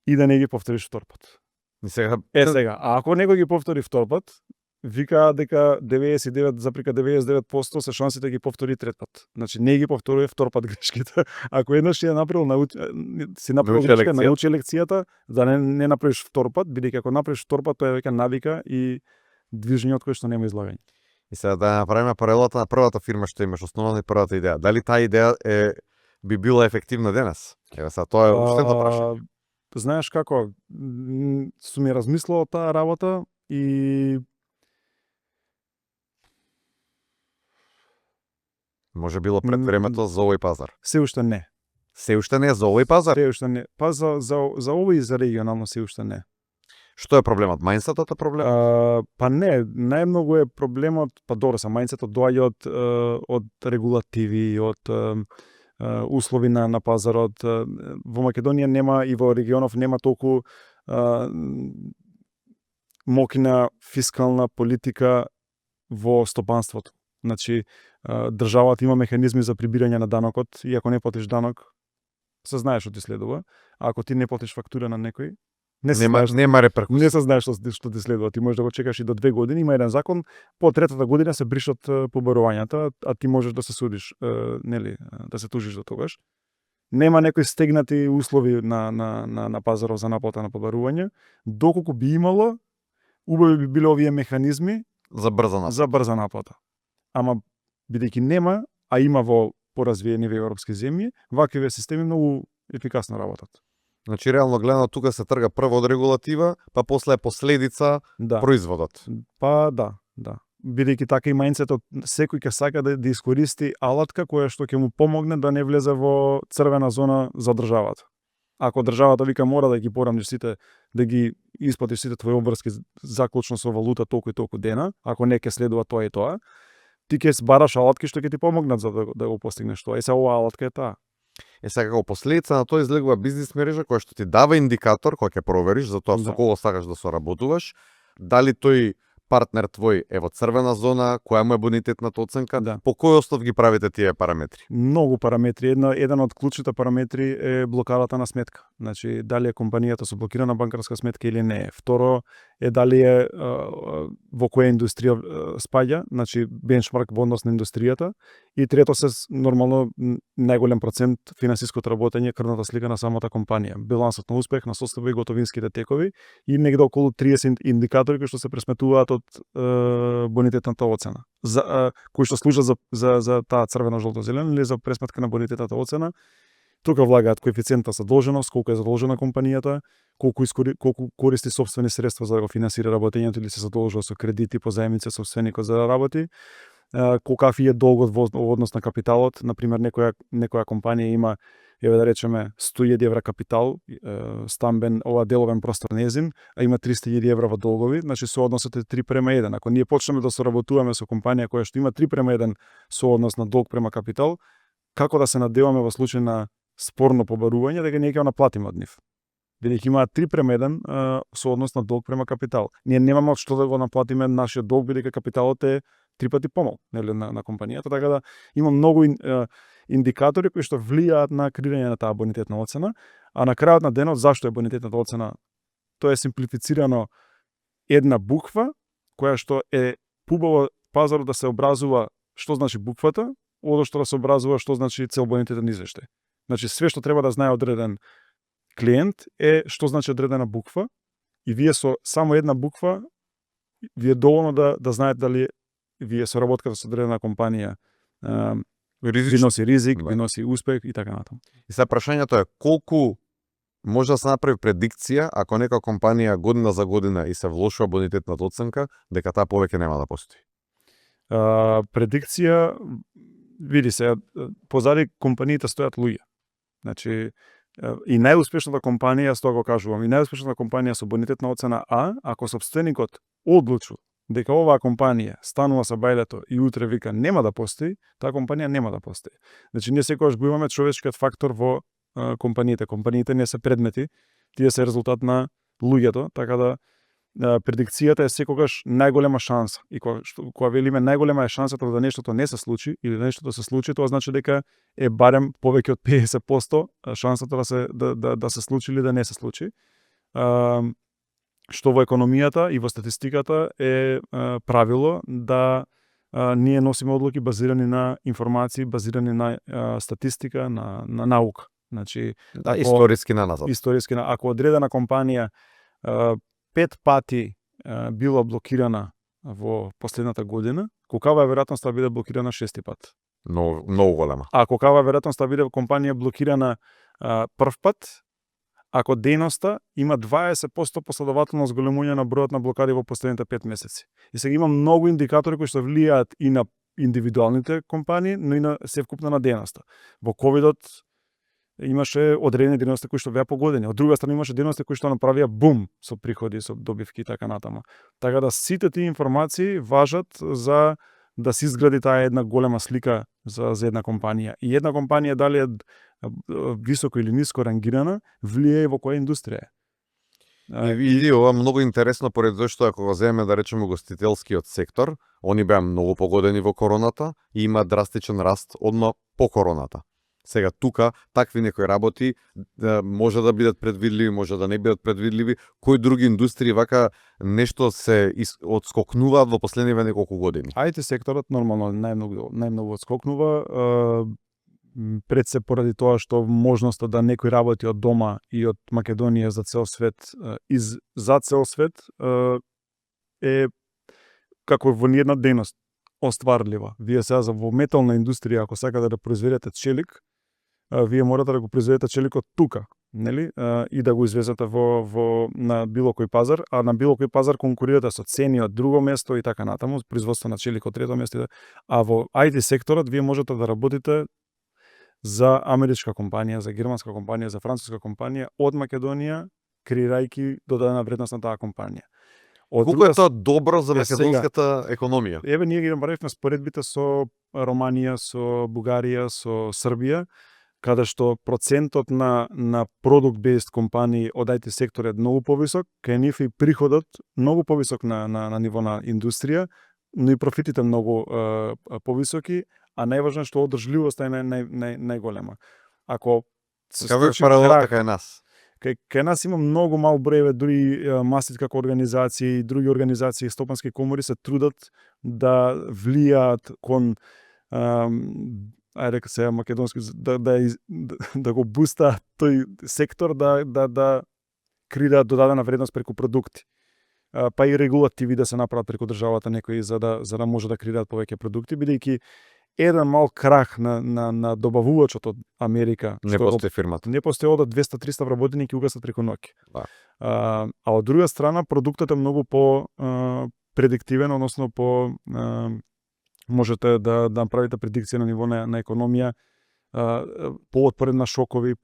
и да не ги повториш втор пат. И сега Сега, а ако некој ги повтори втор пат, вика дека 99,99% се шансите ги повтори трет пат. Значи не ги повторува втор пат грешките. Ако еднаш си ја направил, си направил Научи грешка, лекција. научи лекцијата, да не направиш втор пат, бидејќи ако направиш втор пат, тоа е веќе навика и движење од кое што нема излагање. И сега да направиме паралелата на првата фирма што имаш основана и првата идеја. Дали таа идеја би била ефективна денес? Еве сега тоа е уште прашање. Знаеш како, сум ја размислил таа работа и Може било пред времето за овој пазар. се уште не. Се уште не е за овој пазар. Се уште не. Па за овој и за регионално се уште не. Што е проблемот? Мајнсетот е проблем? Па не, најмногу е проблемот, па добро, са мајнсетот доаѓа од регулативи, од услови на пазарот. Во Македонија нема и во регионов нема толку мокна фискална политика во стопанството. Значи, државата има механизми за прибирање на данокот и ако не платиш данок, се знаеш што ти следува. А ако ти не платиш фактура на некој, не се знаеш, Нема реперкусија. не се знаеш што ти следува. Ти можеш да го чекаш и до 2 години. Има еден закон, по третата година се бришат побарувањата, а ти можеш да се судиш, нели, да се тужиш до тогаш. Нема некои стегнати услови на пазарот за наплата на побарување. Доколку би имало, убави би биле овие механизми За брза наплата. за брза наплата. Ама бидејќи нема, а има во поразвиени европски земји, ваквиве системи многу ефикасно работат. Значи реално гледано тука се трга прво од регулатива, па после е последица Да. производот. Па да. Бидејќи така и мајнцетот, секој ќе сака да искористи алатка која што ќе му помогне да не влезе во црвена зона за државата. Ако државата вика мора да ги порамниш сите, да ги исплатиш сите твои обврски заклучно со валута толку и толку дена, ако не ќе следува тоа и тоа, ти ќе збараш алатки што ќе ти помогнат за да го постигнеш тоа. И се оваа алатка е таа. Сега како последица на тоа излегува бизнис мрежа која што ти дава индикатор кој ќе провериш за тоа со Да. кого сакаш да соработуваш, дали тој партнер твој е во црвена зона, која му е бонитетната оценка, Да. по кој основ ги правите тие параметри? Многу параметри. Еден од клучните параметри е блокадата на сметка. Значи, дали е компанијата со блокирана банкарска сметка или не е. Второ е дали е во која индустрија спаѓа, значи бенчмарк во однос на индустријата. И трето се нормално најголем процент финансиското работење, крвната слика на самата компанија. Билансот на успех, на состојба и готовинските текови и негде околу 30 индикатори кои што се пресметуваат од бонитетната оцена. Кои што служат за таа црвено, жолто, зелено или за пресметка на бонитетната оцена. Тука влагаат коефициентта задолженост, колку е задолжена компанијата, колку користи собствени средства за да го финансира работењето или се задолжува со кредити, позаемници собственикот за да работи. Какви е долгот во однос на капиталот, например некоја компанија има, еве да речеме 100.000 евра капитал, стамбен, ова деловен простор незин, а има 300.000 евра во долгови, значи соодносот е 3:1. Ако ние почнеме да соработуваме со компанија која што има 3:1 сооднос на долг према капитал, како да се надеваме во случај на спорно побарување дека ние ќе го наплатиме од нив? Бидејќи имаат 3:1 сооднос на долг према капитал. Ние немаме од што да го наплатиме нашиот долг, бидејќи капиталот е 3 пати помал, нели, на компанијата, така да има многу индикатори кои што влијаат на креирање на таа бонитетна оцена, а на крајот на денот зашто е бонитетната оцена? Тоа е симплифицирано една буква која што е пубаво пазарот да се образува што значи буквата, одошто да се образува што значи цел бонитетен извештај. Значи све што треба да знае одреден клиент е што значи одредена буква и вие со само една буква ви е доволно да знаете дали вие соработката со одредена компанија ви Ризично. носи ризик, Да. ви носи успех и така натаму. И сега прашањето е колку може да се направи предикција ако нека компанија година за година и се влошува бонитетната оценка дека таа повеќе нема да постои. Предикција, види се, позади компаниите стојат луѓе. Значи, и најуспешната компанија, тоа го кажувам, и најуспешната компанија со бонитетна оцена А, ако сопственикот одлучи дека оваа компанија станува со бајлето и утре вика нема да постои, таа компанија нема да постои. Значи, ние секогаш го имаме човечкиот фактор во компаниите. Компаниите не се предмети, тие се резултат на луѓето, така да предикцијата е секогаш најголема шанса. И кога велиме најголема е шансата да нештото не се случи или да нештото се случи, тоа значи дека е барем повеќе од 50% шансата да се случи или да не се случи. Што во економијата и во статистиката е правило да ние носиме одлуки базирани на информации, базирани на статистика, на наука. Значи, Да, историски наназад. Историски, ако одредена компанија 5 пати била блокирана во последната година, колкава е веројатноста да биде блокирана 6 пат? Многу голема. А колкава е веројатноста да биде компанија блокирана прв пат, ако дејноста има 20% последователно зголемување на бројот на блокади во последните 5 месеци. И сега има многу индикатори кои што влијаат и на индивидуалните компании, но и на севкупна на дејноста. Во ковидот имаше одредени дејности кои што беа погодени. Од друга страна имаше дејности кои што направија бум со приходи, со добивки и така натаму. Така да сите тие информации важат за да се изгради таа една голема слика за една компанија. И една компанија дали е високо или ниско рангирана, влијае во која индустрија е. Види, ова многу интересно поради тоа што ако го земеме да речеме гостителскиот сектор, они беа многу погодени во короната и има драстичен раст одма по короната. Сега тука такви некои работи може да бидат предвидливи, може да не бидат предвидливи, кои други индустрии вака нешто се одскокнуваат во последниве неколку години. IT секторот нормално најмногу одскокнува, пред се поради тоа што можноста да некој работи од дома и од Македонија за цел свет за цел свет е како во ниедна дејност остварлива. Вие сега во метална индустрија ако сакате да произведете челик, вие морате да го произведете челикот тука, нели? И да го извезете на било кој пазар, а на било кој пазар конкурирате со цени од друго место и така натаму, производство на челик од трето место. А во IT секторот вие можете да работите за америчка компанија, за германска компанија, за француска компанија од Македонија, креирајќи додадена вредност на таа компанија. Колку е тоа добро за македонската економија? Еве ние ги направивме споредбите со Романија, со Бугарија, со Србија, каде што процентот на product-based компании од IT сектор е многу повисок, кај нив и приходот многу повисок на ниво на индустрија, но и профитите многу повисоки, а најважно е што одржливоста е најголема. Ако се случи паралел така е нас. Кај нас има многу мал број, дури Масит како организации и други организации, стопански комори се трудат да влијаат кон ајде сега македонски да го буста тој сектор да креираат додадена вредност преку продукти. Па и регулативи да се направат преку државата некои за да може да креираат повеќе продукти, бидејќи еден мал крах на добавувачот од Америка, не постои фирмата. Не постои од 200-300 вработени ќе угасат преку ноќ. Да. А од друга страна продуктот е многу по предиктивен, односно по можете да направите предикција на ниво на економија, поотпорен на шокови,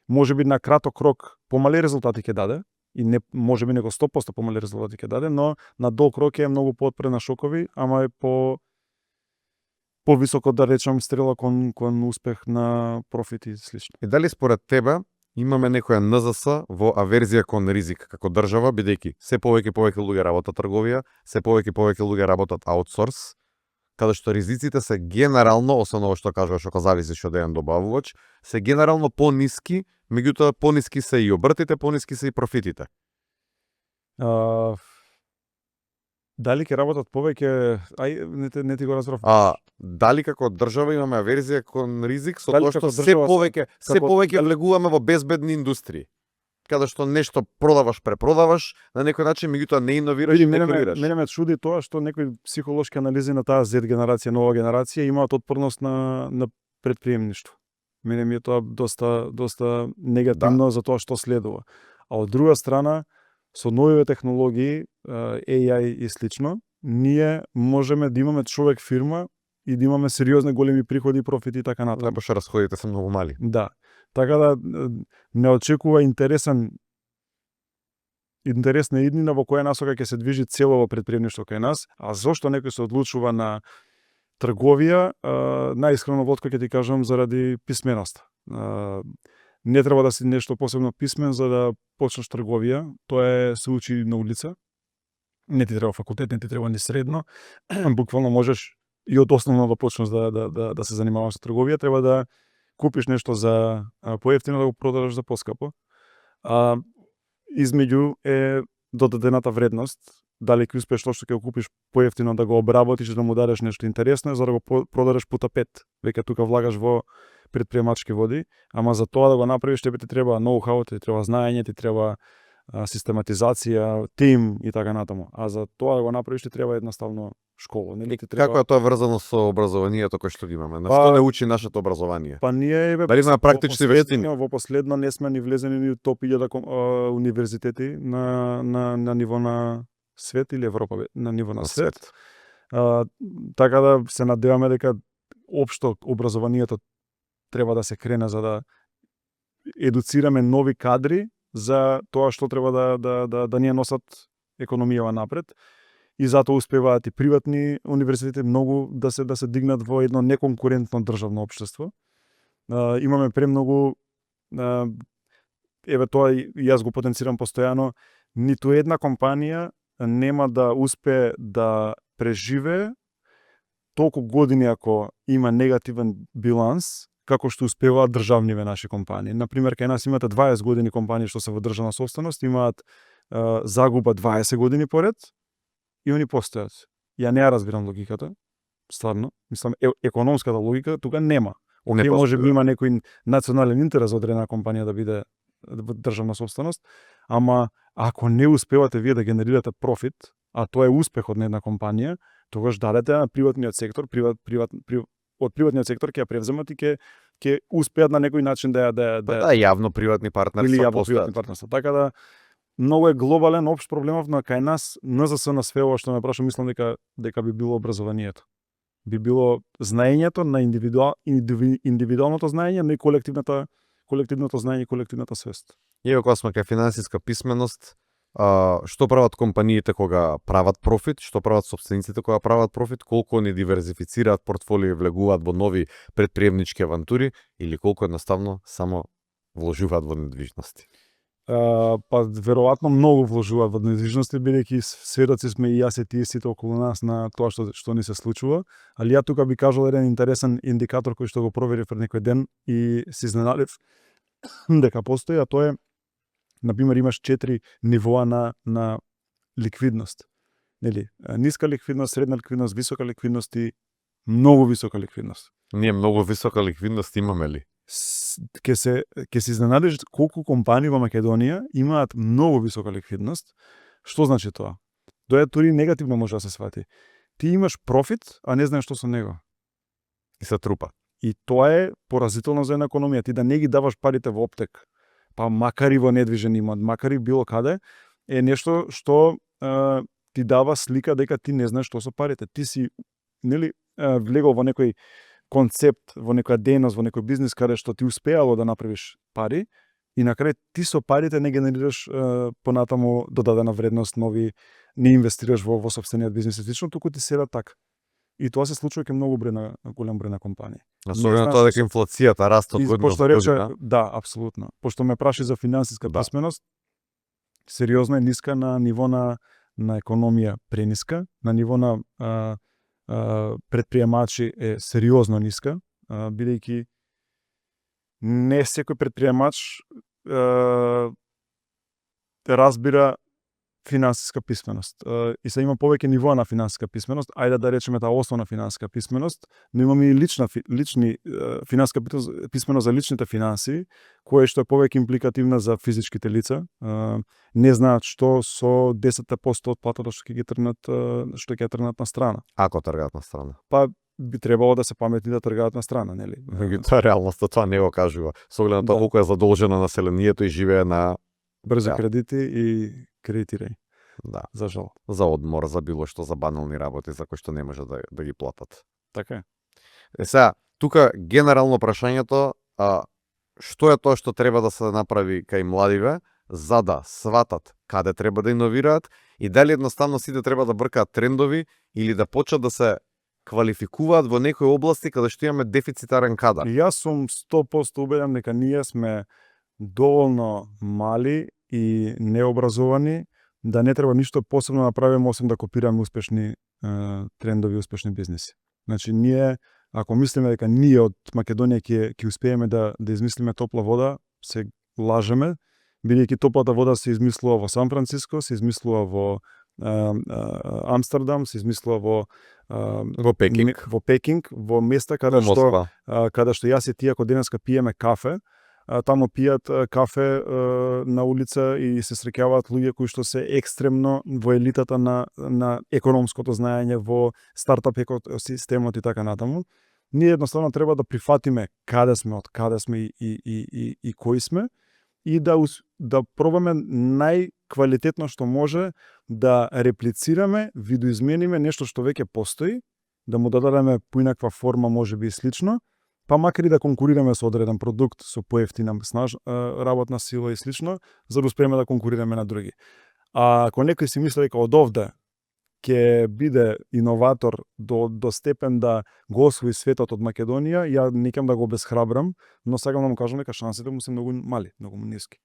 можеби на краток рок помали резултати ќе даде, и не можеби него 100% помали резултати ќе даде, но на долг рок е многу поотпорен на шокови, ама е повисоко да речам стрела кон успех на профит и слично. И дали според тебе имаме некоја НЗС во аверзија кон ризик како држава, бидејќи се повеќе луѓе работат трговија, се повеќе луѓе работат аутсорс, каде што ризиците се генерално, освен ова што кажуваш што зависиш од еден добавувач, се генерално пониски, меѓутоа пониски се и обртите, пониски се и профитите. Дали ќе работат повеќе, не ти го разбрав. Дали како држава имаме аверзија кон ризик со тоа што се повеќе влегуваме во безбедни индустрии? каде што нешто продаваш, препродаваш, на некој начин меѓутоа не иновираш и Види, не мене креираш. ме чуди тоа што некои психолошки анализи на таа Z генерација, нова генерација имаат отпорност на предприемништво. Мене ми е тоа доста негативно за тоа што следува. А од друга страна, со новите технологии, AI и слично, ние можеме да имаме човек фирма и да имаме сериозни големи приходи, профити и така натаму. Баш расходите се многу мали. Да. Така да не очекува интересна иднина во која насока ќе се движи целово предприемништво кај нас, а зошто некој се одлучува на трговија, најискрено Вотко ќе ти кажам заради писменоста. Не треба да си нешто посебно писмен за да почнеш трговија, тоа се учи на улица. Не ти треба факултет, не ти треба ни средно. Буквално можеш и од основно да почнеш да се занимаваш со трговија, треба да купиш нешто за поевтино да го продадеш за поскапо. Измеѓу е додадената вредност, дали ќе успееш тоа што ќе го купиш поевтино да го обработиш, да му дадеш нешто интересно, за да го продадеш пута 5. Веќе тука влагаш во предприемачки води, ама за тоа да го направиш тебе ти треба ноу-хау, ти треба знаење, ти треба систематизација, тим и така натаму. А за тоа да го направиш ти треба едноставно школа, нели ти треба. Како е тоа врзано со образованието кое што ги имаме? На што не учи нашето образование? Па ние Дали има практични вештини? Во последно не сме ни влезени ни топ 1000 универзитети на ниво на свет или Европа, на ниво на свет. Така да се надеваме дека општо образованието треба да се крене за да едуцираме нови кадри за тоа што треба да ни носат економијава напред. И затоа успеваат и приватни универзитети многу да се дигнат во едно неконкурентно државно општество. Имаме премногу тоа и јас го потенцирам постојано, ниту една компанија нема да успее да преживее толку години ако има негативен биланс како што успеваат државниве наши компании. Например, кај нас имате 20 години компании што се во државна собственост, имаат загуба 20 години поред и они постојат. Ја не ја разбирам логиката, стварно. Мислам, економската логика тука нема. Океј, може би има некој национален интерес од една компанија да биде во државна собственост, ама ако не успевате вие да генерирате профит, а тоа е успехот на една компанија, тогаш дадете на приватниот сектор, од приватниот сектор ќе ја превземат и ќе успеат на некој начин да јавно приватни партнерства или јавно приватни партнерства. Така да многу е глобален општ проблемов, но кај нас НЗС на све ова што ме праша, мислам дека би било образованието. Би било знаењето на индивидуалното знаење, но и колективното знаење и колективната свест. Еве кога сме кај финансиска писменост, што прават компаниите кога прават профит, што прават сопствениците кога прават профит, колку они диверзифицираат портфолио и влегуваат во нови предприемнички авантури или колку едноставно само вложуваат во недвижности? Па веројатно многу вложуваат во недвижности, бидејќи сведоци сме и јас и тие сите околу нас на тоа што ни се случува, али ја тука би кажал еден интересен индикатор кој што го проверив пред некој ден и се изненадив дека постои, а тоа е, например, имаш 4 нивоа на ликвидност. Нели, ниска ликвидност, средна ликвидност, висока ликвидност и многу висока ликвидност. Ние многу висока ликвидност имаме ли? Ќе се изненадиш колку компании во Македонија имаат многу висока ликвидност. Што значи тоа? Тоа е дури негативно може да се свати. Ти имаш профит, а не знаеш што со него. И се трупа. И тоа е поразително за една економија. Ти да не ги даваш парите во оптек, па макар и во недвижен имот, макар и било каде, е нешто што ти дава слика дека ти не знаеш што со парите. Ти си, нели, влегол во некој концепт, во некоја дејност, во некој бизнис каде што ти успеало да направиш пари и на крај ти со парите не генерираш понатаму додадена вредност, нови, не инвестираш во сопствениот бизнис и слично, туку ти седат така. И тоа се случува кај многу голем број на компании. Особено тоа дека инфлацијата расте од година во година. Да, апсолутно. Пошто ме праши за финансиска писменост, сериозно е ниска на ниво на економија прениска, на ниво на предприемачи е сериозно ниска, бидејќи не секој предприемач разбира финансиска писменост. И се има повеќе нивоа на финансиска писменост, ајде да речеме таа основна финансиска писменост, но имаме и лични финансиска писменост за личните финанси, која што е повеќе импликативна за физичките лица. Не знаат што со 10% од платата што ќе тргнат на страна. Ако тргаат на страна. Па би требало да се паметни да тргаат на страна, нели? Тоа реалноста тоа не го кажува. Со оглед на тоа колку е задолжено населението и живее на брзи кредити и кредитирај. да, За жал. за одмор, за било што, за банални работи за кои што не може да ги платат. Така е. Сега, тука генерално прашањето, што е тоа што треба да се направи кај младиве за да сватат каде треба да иновираат и дали едноставно сите треба да бркаат трендови или да почнат да се квалификуваат во некои области каде што имаме дефицитарен кадар. Јас сум 100% убеден дека ние сме доволно мали и необразовани да не треба ништо посебно да направиме освен да копираме успешни трендови, успешни бизниси. Значи ние ако мислиме дека ние од Македонија ќе успееме да измислиме топла вода, се лажеме, бидејќи топлата вода се измислува во Сан Франциско, се измислува во Амстердам, се измислува во Пекинг, во места каде што јас и ти ако денеска пиеме кафе, таму пијат кафе на улица и се среќаваат луѓе кои што се екстремно во елитата на економското знаење, во стартап екосистемот и така натаму. Ние едноставно треба да прифатиме каде сме, од каде сме и кои сме и да пробаме најквалитетно што може да реплицираме, видоизмениме нешто што веќе постои, да му дадеме поинаква форма, можеби и слично, па макар и да конкурираме со одреден продукт, со поевтина работна сила и слично, за да успееме да конкурираме на други. А ако некој си мисли дека од овде ќе биде иноватор до степен да го освои светот од Македонија, ја не ќе да го обесхрабрам, но сакам да му кажам дека шансите му се многу мали, многу ниски.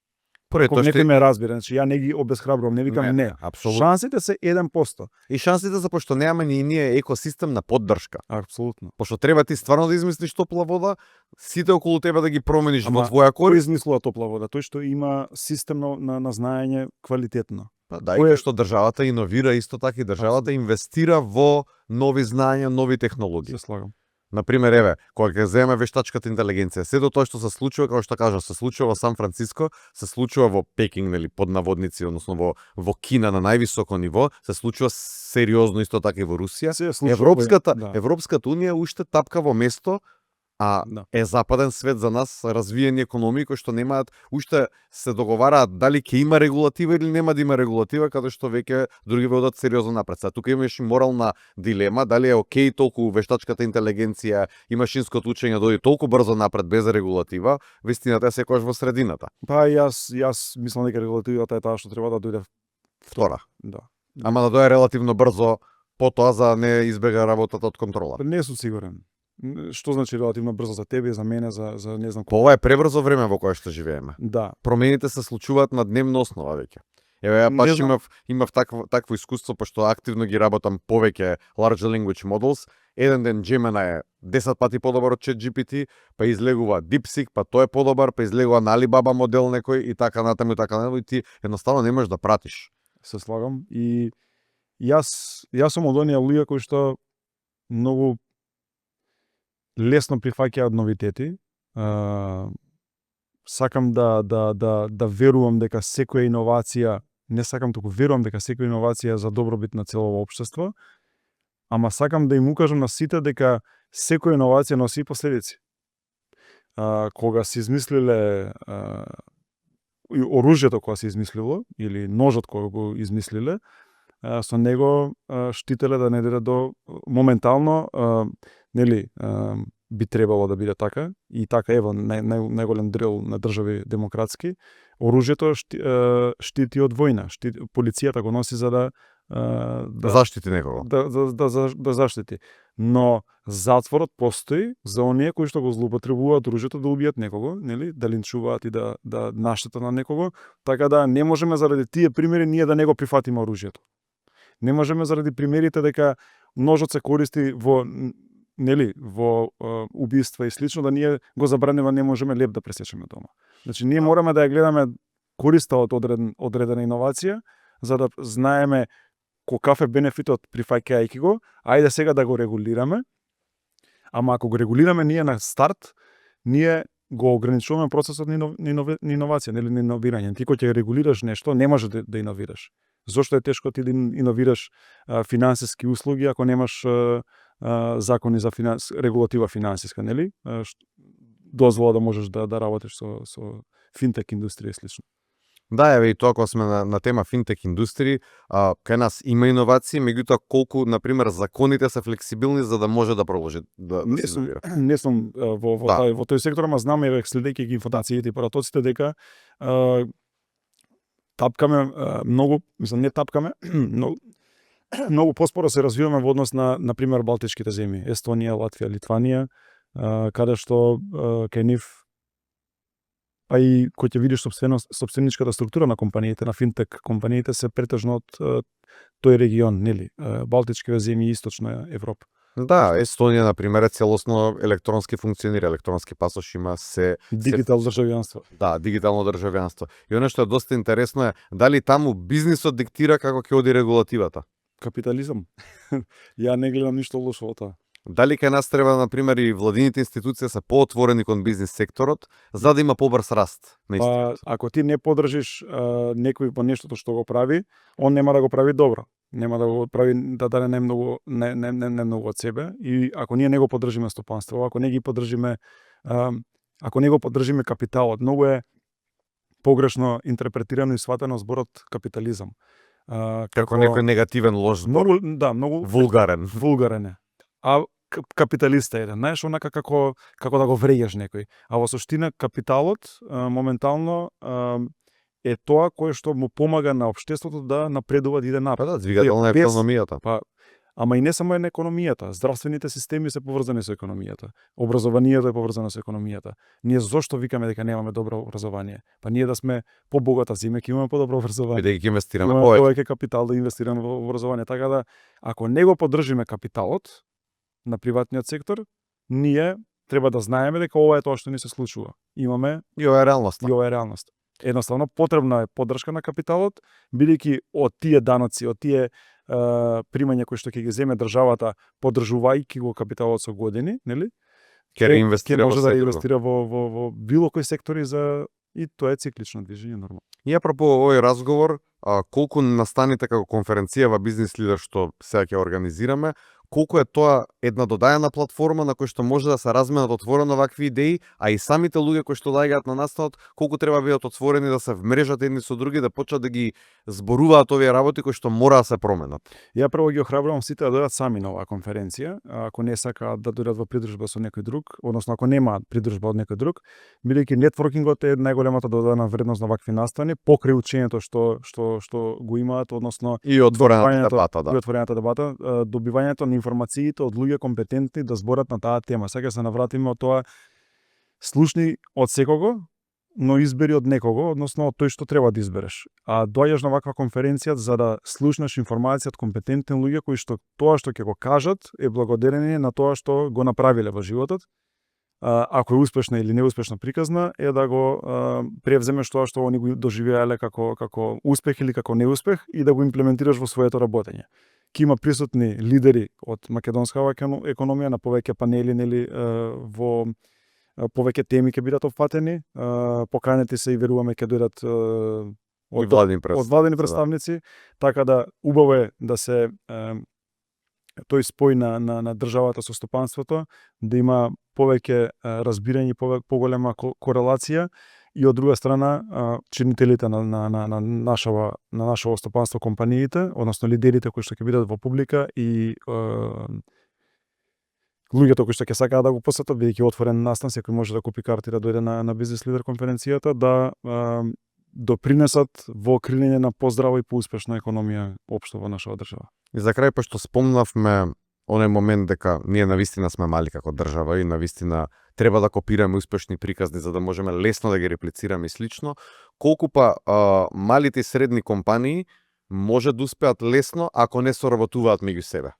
Ако некој ме разбира, значи ја не ги обесхрабрувам, не викам не. Апсолутно. Шансите се 1%. И шансите за пошто немаме ни ние екосистем на поддршка. Апсолутно. Пошто треба ти стварно да измислиш топла вода, сите околу тебе да ги промениш во твоја Кој корист. измислува топла вода? Тој што има систем на знаење квалитетно. Па да, и што државата иновира исто така и државата инвестира во нови знаења, нови технологии. Се слагам. Например, еве, кога ќе земеме вештачката интелигенција, сето тоа што се случува, како што кажа, се случува во Сан Франциско, се случува во Пекинг, нели, под наводници, односно во Кина на највисоко ниво, се случува сериозно исто така и во Русија. Европската унија уште тапка во место, а е западен свет за нас, развиени економии кои што немаат, уште се договараат дали ќе има регулатива или нема да има регулатива, каде што веќе други водат сериозно напред. Сега тука имаш и морална дилема, дали е окей толку вештачката интелигенција и машинското учење дојде толку брзо напред без регулатива, вистината е секогаш во средината. Па јас мислам дека регулативата е таа што треба да дојде втора. Да. Ама да дојде релативно брзо потоа за не избега работата од контрола. Не сум сигурен. Што значи релативно брзо за тебе, за мене, за не знам Ова е пребрзо време во кое што живееме. Да. Промените се случуваат на дневна основа веќе. Еве ја баш имав такво искуство, пошто активно ги работам повеќе large language models. Еден ден Gemini е 10 пати подобар од ChatGPT, па излегува DeepSeek, па тој е подобар, па излегува на Alibaba модел некој и така натаму и ти едноставно не можеш да пратиш. Се слагам и јас сум од оние луѓе кои што многу лесно прифаќаат новитети. Сакам да верувам дека секоја иновација, не сакам туку верувам дека секоја иновација е за добробит на целото општество, ама сакам да им укажам на сите дека секоја иновација носи и последици. Кога се измислиле оружјето кога се измислило или ножот кога го измислиле, со него штителе да не дојде до моментално нели би требало да биде така и така ево најголем дрил на држави демократски. Оружјето штити од војна, полицијата го носи за да заштити некого. Да заштити. Но затворот постои за оние кои што го злоупотребуваат оружјето да убијат некого, нели, да линчуваат и да наштетат на некого, така да не можеме заради тие примери ние да не го прифатиме оружјето. Не можеме заради примерите дека ножот се користи во убиства и слично, да ние го забранеме, не можеме леп да пресечеме дома. Значи ние мораме да ја гледаме користа од одредена иновација, за да знаеме каков е бенефитот прифаќајќи го, ајде сега да го регулираме. Ама ако го регулираме ние на старт, ние го ограничуваме процесот на иновација, нели на иновирање. Ти кога ќе регулираш нешто, не може да иновираш. Зошто е тешко ти да иновираш финансиски услуги ако немаш закони за регулатива финансиска, нели? Дозвола да можеш да работиш со финтек индустрија и слично. Да, еве и тоа кога сме на тема финтек индустрии, кај нас има иновации, меѓутоа колку на пример законите се флексибилни за да може да продолжи да се иновира. Не сум во тој сектор, ама знам еве следејќи ги информациите и паратоците дека тапкаме многу, мислам не тапкаме, многу поспоро се развиваме во однос на пример балтичките земји, Естонија, Латвија, Литванија, каде што кај нив па и кој ќе видиш сопственичката структура на компаниите, на финтек компаниите се претежно од тој регион, нели? Балтичките земји и Источна Европа. Да, Естонија на пример е целосно електронски функционира, електронски пасош има се дигитално државјанство. Да, дигитално државјанство. И она што е доста интересно е дали таму бизнисот диктира како ќе оди регулативата. Капитализам. Ја не гледам ништо лошо во тоа. Дали кај нас треба, на пример, и владините институции се поотворени кон бизнис секторот, за да има побрз раст на Па, ако ти не поддржиш некој во нештото што го прави, он нема да го прави добро. Нема да го прави да даде немногу од себе, и ако ние не го поддржиме стопанство, ако не ги поддржиме ако не го поддржиме капиталот, многу е погрешно интерпретирано и сватено зборот капитализам. Како некој негативен лош збор. Многу вулгарен е. А капиталист е еден, знаеш, онака како да го вреѓаш некој. А во суштина капиталот моментално е тоа кое што му помага на општеството да напредува, да иде напред. Да, двигател на економијата. Ама и не само на економијата, здравствените системи се поврзани со економијата. Образованието е поврзано со економијата. Ние зошто викаме дека немаме добро образование? Па ние да сме побогата земја, ќе имаме подобро образование. Дека ќе инвестираме повеќе капитал да инвестираме во образование. Така да, ако не го поддржиме капиталот на приватниот сектор, ние треба да знаеме дека ова е тоа што ни се случува. Имаме и ова е реалност. Едноставно потребна е поддршка на капиталот, бидејќи од тие даноци, од тие примања кои што ќе ги земе државата, поддржувајќи го капиталот со години, нели? Ќе може да инвестира во било кој сектори и тоа е циклично движење нормално. И апропо овој разговор, колку настаните како конференција во бизнис лидер што сега ќе организираме, колку е тоа една додаена платформа на која што може да се разменат отворено вакви идеи, а и самите луѓе кои што доаѓаат на настанот, колку треба да бидат отворени да се вмрежат едни со други, да почнат да ги зборуваат овие работи кои што мора да се променат. Ја прво ги охрабрувам сите да дојдат сами на оваа конференција, ако не сакаат да дојдат во придружба со некој друг, односно ако немаат придружба од некој друг, бидејќи нетворкингот е најголемата додадена вредност на вакви настани, покрај учењето што го имаат, односно и отворената дебата, и отворената дебата, добивањето на информациите од луѓе компетентни да зборат на таа тема. Сега се навратиме од тоа, слушни од секого, но избери од некого, односно од тој што треба да избереш. А доаѓаш на ваква конференција за да слушнеш информација од компетентни луѓе кои што тоа што ќе го кажат е благодарение на тоа што го направиле во животот. Ако е успешна или неуспешна приказна, е да го превземеш тоа што они го доживеале како успех или како неуспех и да го имплементираш во своето работење. Ки има присутни лидери од македонскава економија на повеќе панели, нели, во повеќе теми ќе бидат опфатени, поканети се и веруваме ќе дојдат од владени представници, така да убаво е да се тој спој на државата со стопанството, да има повеќе разбирање, поголема корелација, и од друга страна чинителите на нашето стопанство, компаниите, односно лидерите кои што ќе бидат во публика и луѓето кои што ќе сакаат да го посетат, бидејќи отворен настан, секој може да купи карти да дојде на бизнис лидер конференцијата, да допринесат во крилење на поздрава и поуспешна економија општо во нашава држава. И за крај, пошто спомнавме оној момент дека ние навистина сме мали како држава и навистина треба да копираме успешни приказни за да можеме лесно да ги реплицираме и слично, колку па малите и средни компании може да успеат лесно ако не соработуваат меѓу себе?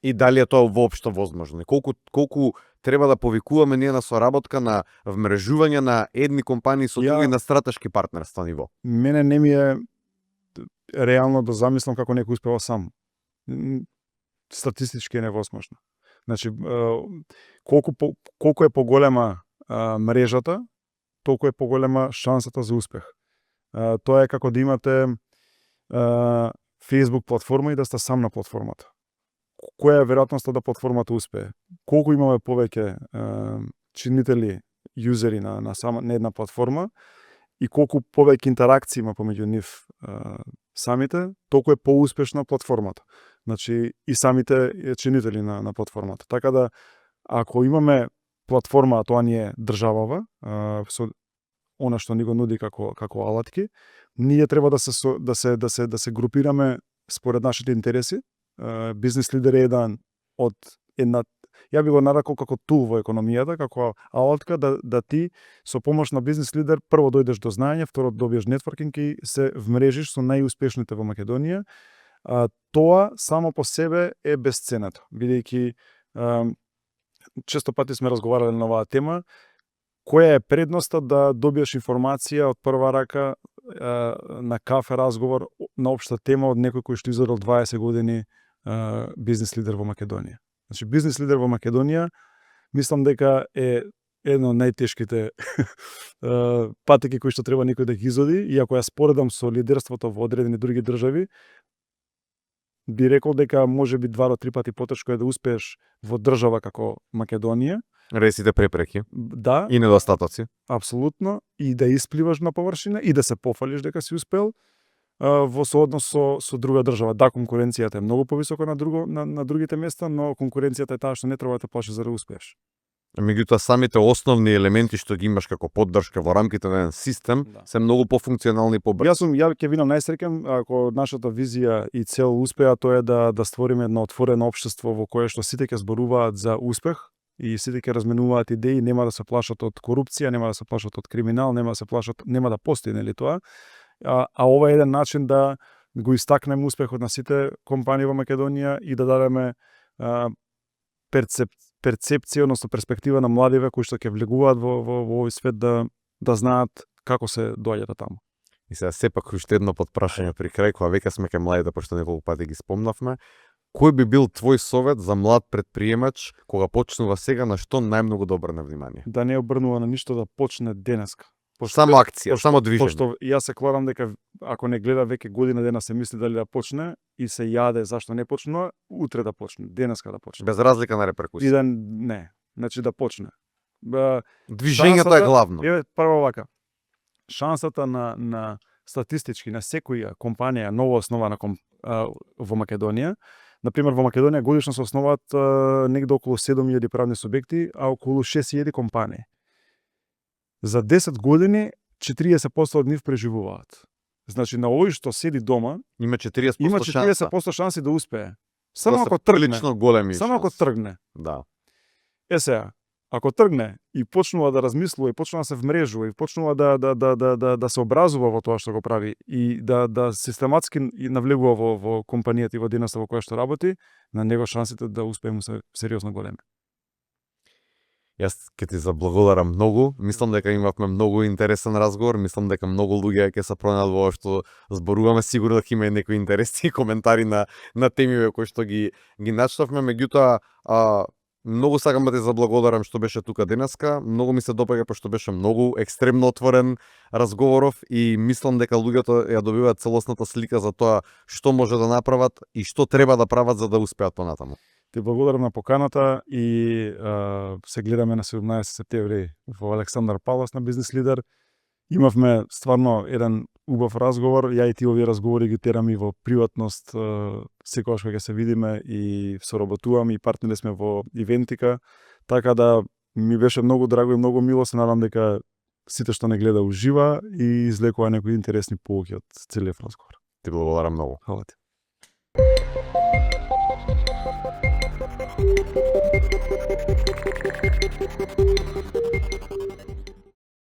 И дали е тоа воопшто возможно? Колку треба да повикуваме ние на соработка, на вмрежување на едни компании со други на стратешки партнерства ниво? Мене не ми е реално да замислам како некој успева сам. Статистички е невозможно. Значи, колку е поголема мрежата, толку е поголема шансата за успех. Тоа е како да имате Facebook платформа и да сте сам на платформата. Која е веројатноста да платформата успее? Колку имаме повеќе чинители, юзери на една платформа и колку повеќе интеракции има помеѓу нив самите, толку е поуспешна платформата. Значи и самите чинители на платформата. Така да ако имаме платформа, а тоа ни е државава, со она што ни го нуди како алатки, ние треба да се групираме според нашите интереси. Бизнес лидер е една ја би го нарекол како тул во економијата, како алатка да ти со помош на бизнес лидер прво дојдеш до знаење, второ добиеш нетворкинг и се вмрежиш со најуспешните во Македонија. Тоа само по себе е бесценето, бидејќи често пати сме разговарале на оваа тема. Која е предноста да добиеш информација од прва рака на кафе разговор на општа тема од некој кој што изорил 20 години бизнес лидер во Македонија? Значи, бизнес лидер во Македонија, мислам дека е едно од најтешките патеки кои што треба некој да ги изоди, и ако ја споредам со лидерството во одредени други држави, би рекол дека може би 2 до 3 пати потешко е да успееш во држава како Македонија. Ресите препреки. Да. И недостатоци. Апсолутно. И да испливаш на површина и да се пофалиш дека си успел во сооднос со друга држава. Да, конкуренцијата е многу повисока на другите места, но конкуренцијата е таа што не треба да те плаши за да успееш. Меѓутоа самите основни елементи што ги имаш како поддршка во рамките на еден систем се многу пофункционални и побрзи. Ја ќе видам најсреќен ако нашата визија и цел успеа, тоа е да створиме едно отворено општество во кое што сите ќе зборуваат за успех и сите ќе разменуваат идеи, нема да се плашат од корупција, нема да се плашат од криминал, нема да постои нели тоа. А ова е еден начин да го истакнеме успехот на сите компании во Македонија и да дадеме перцепција, односно перспектива на младиве кои што ќе влегуваат во овој свет да знаат како се доаѓа до таму. И сега сепак уште едно подпрашање при крај, кога веќе сме кај младите, пошто неколку пати ги спомнавме. Кој би бил твој совет за млад предприемач кога почнува сега, на што најмногу да обрне внимание? Да не обрнува на ништо, да почне денеска. Само акција, само движење. Пошто јас се кларам дека ако не гледа веќе година дена се мисли дали да почне и се јаде зашто не почнува, утре да почне, денеска да почне. Без разлика на реперкусија. И да не, значи да почне. Движењето е главно. Прво вака. Шансата на статистички на секоја компанија ново основана во Македонија. Например, во Македонија годишно се основаат негде околу 7000 правни субјекти, а околу 6000 компании. За 10 години 40% од нив преживуваат. Значи на овој што седи дома, има 40% шанси да успее. Само ако тргне. Лично големи. Само ако тргне. Да. Сега, ако тргне и почнува да размислува и почнува да се вмрежува и почнува да се образува во тоа што го прави и да систематски навлегува во компанијата и во дејноста во која што работи, на него шансите да успее му се сериозно големи. Јас ќе ти заблагодарам многу. Мислам дека имавме многу интересен разговор. Мислам дека многу луѓе ќе се пронајдат во ова што зборуваме. Сигурно дека има и некои интересни коментари на темиве кои што ги начнавме. Меѓутоа, многу сакам да ти заблагодарам што беше тука денеска. Многу ми се допаѓа пошто беше многу екстремно отворен разговоров и мислам дека луѓето ја добиваат целосната слика за тоа што може да направат и што треба да прават за да успеат понатаму. Ти благодарам на поканата и се гледаме на 17 септември во Александар Палас на Бизнес лидер. Имавме стварно еден убав разговор, ја и ти овие разговори ги терам и во приватност, секогаш кога ќе се видиме и соработуваме и партнери сме во ивентика, така да ми беше многу драго и многу мило, се надам дека сите што не гледа ужива и извлекува некои интересни поуки од целиот разговор. Ти благодарам многу. Фала ти.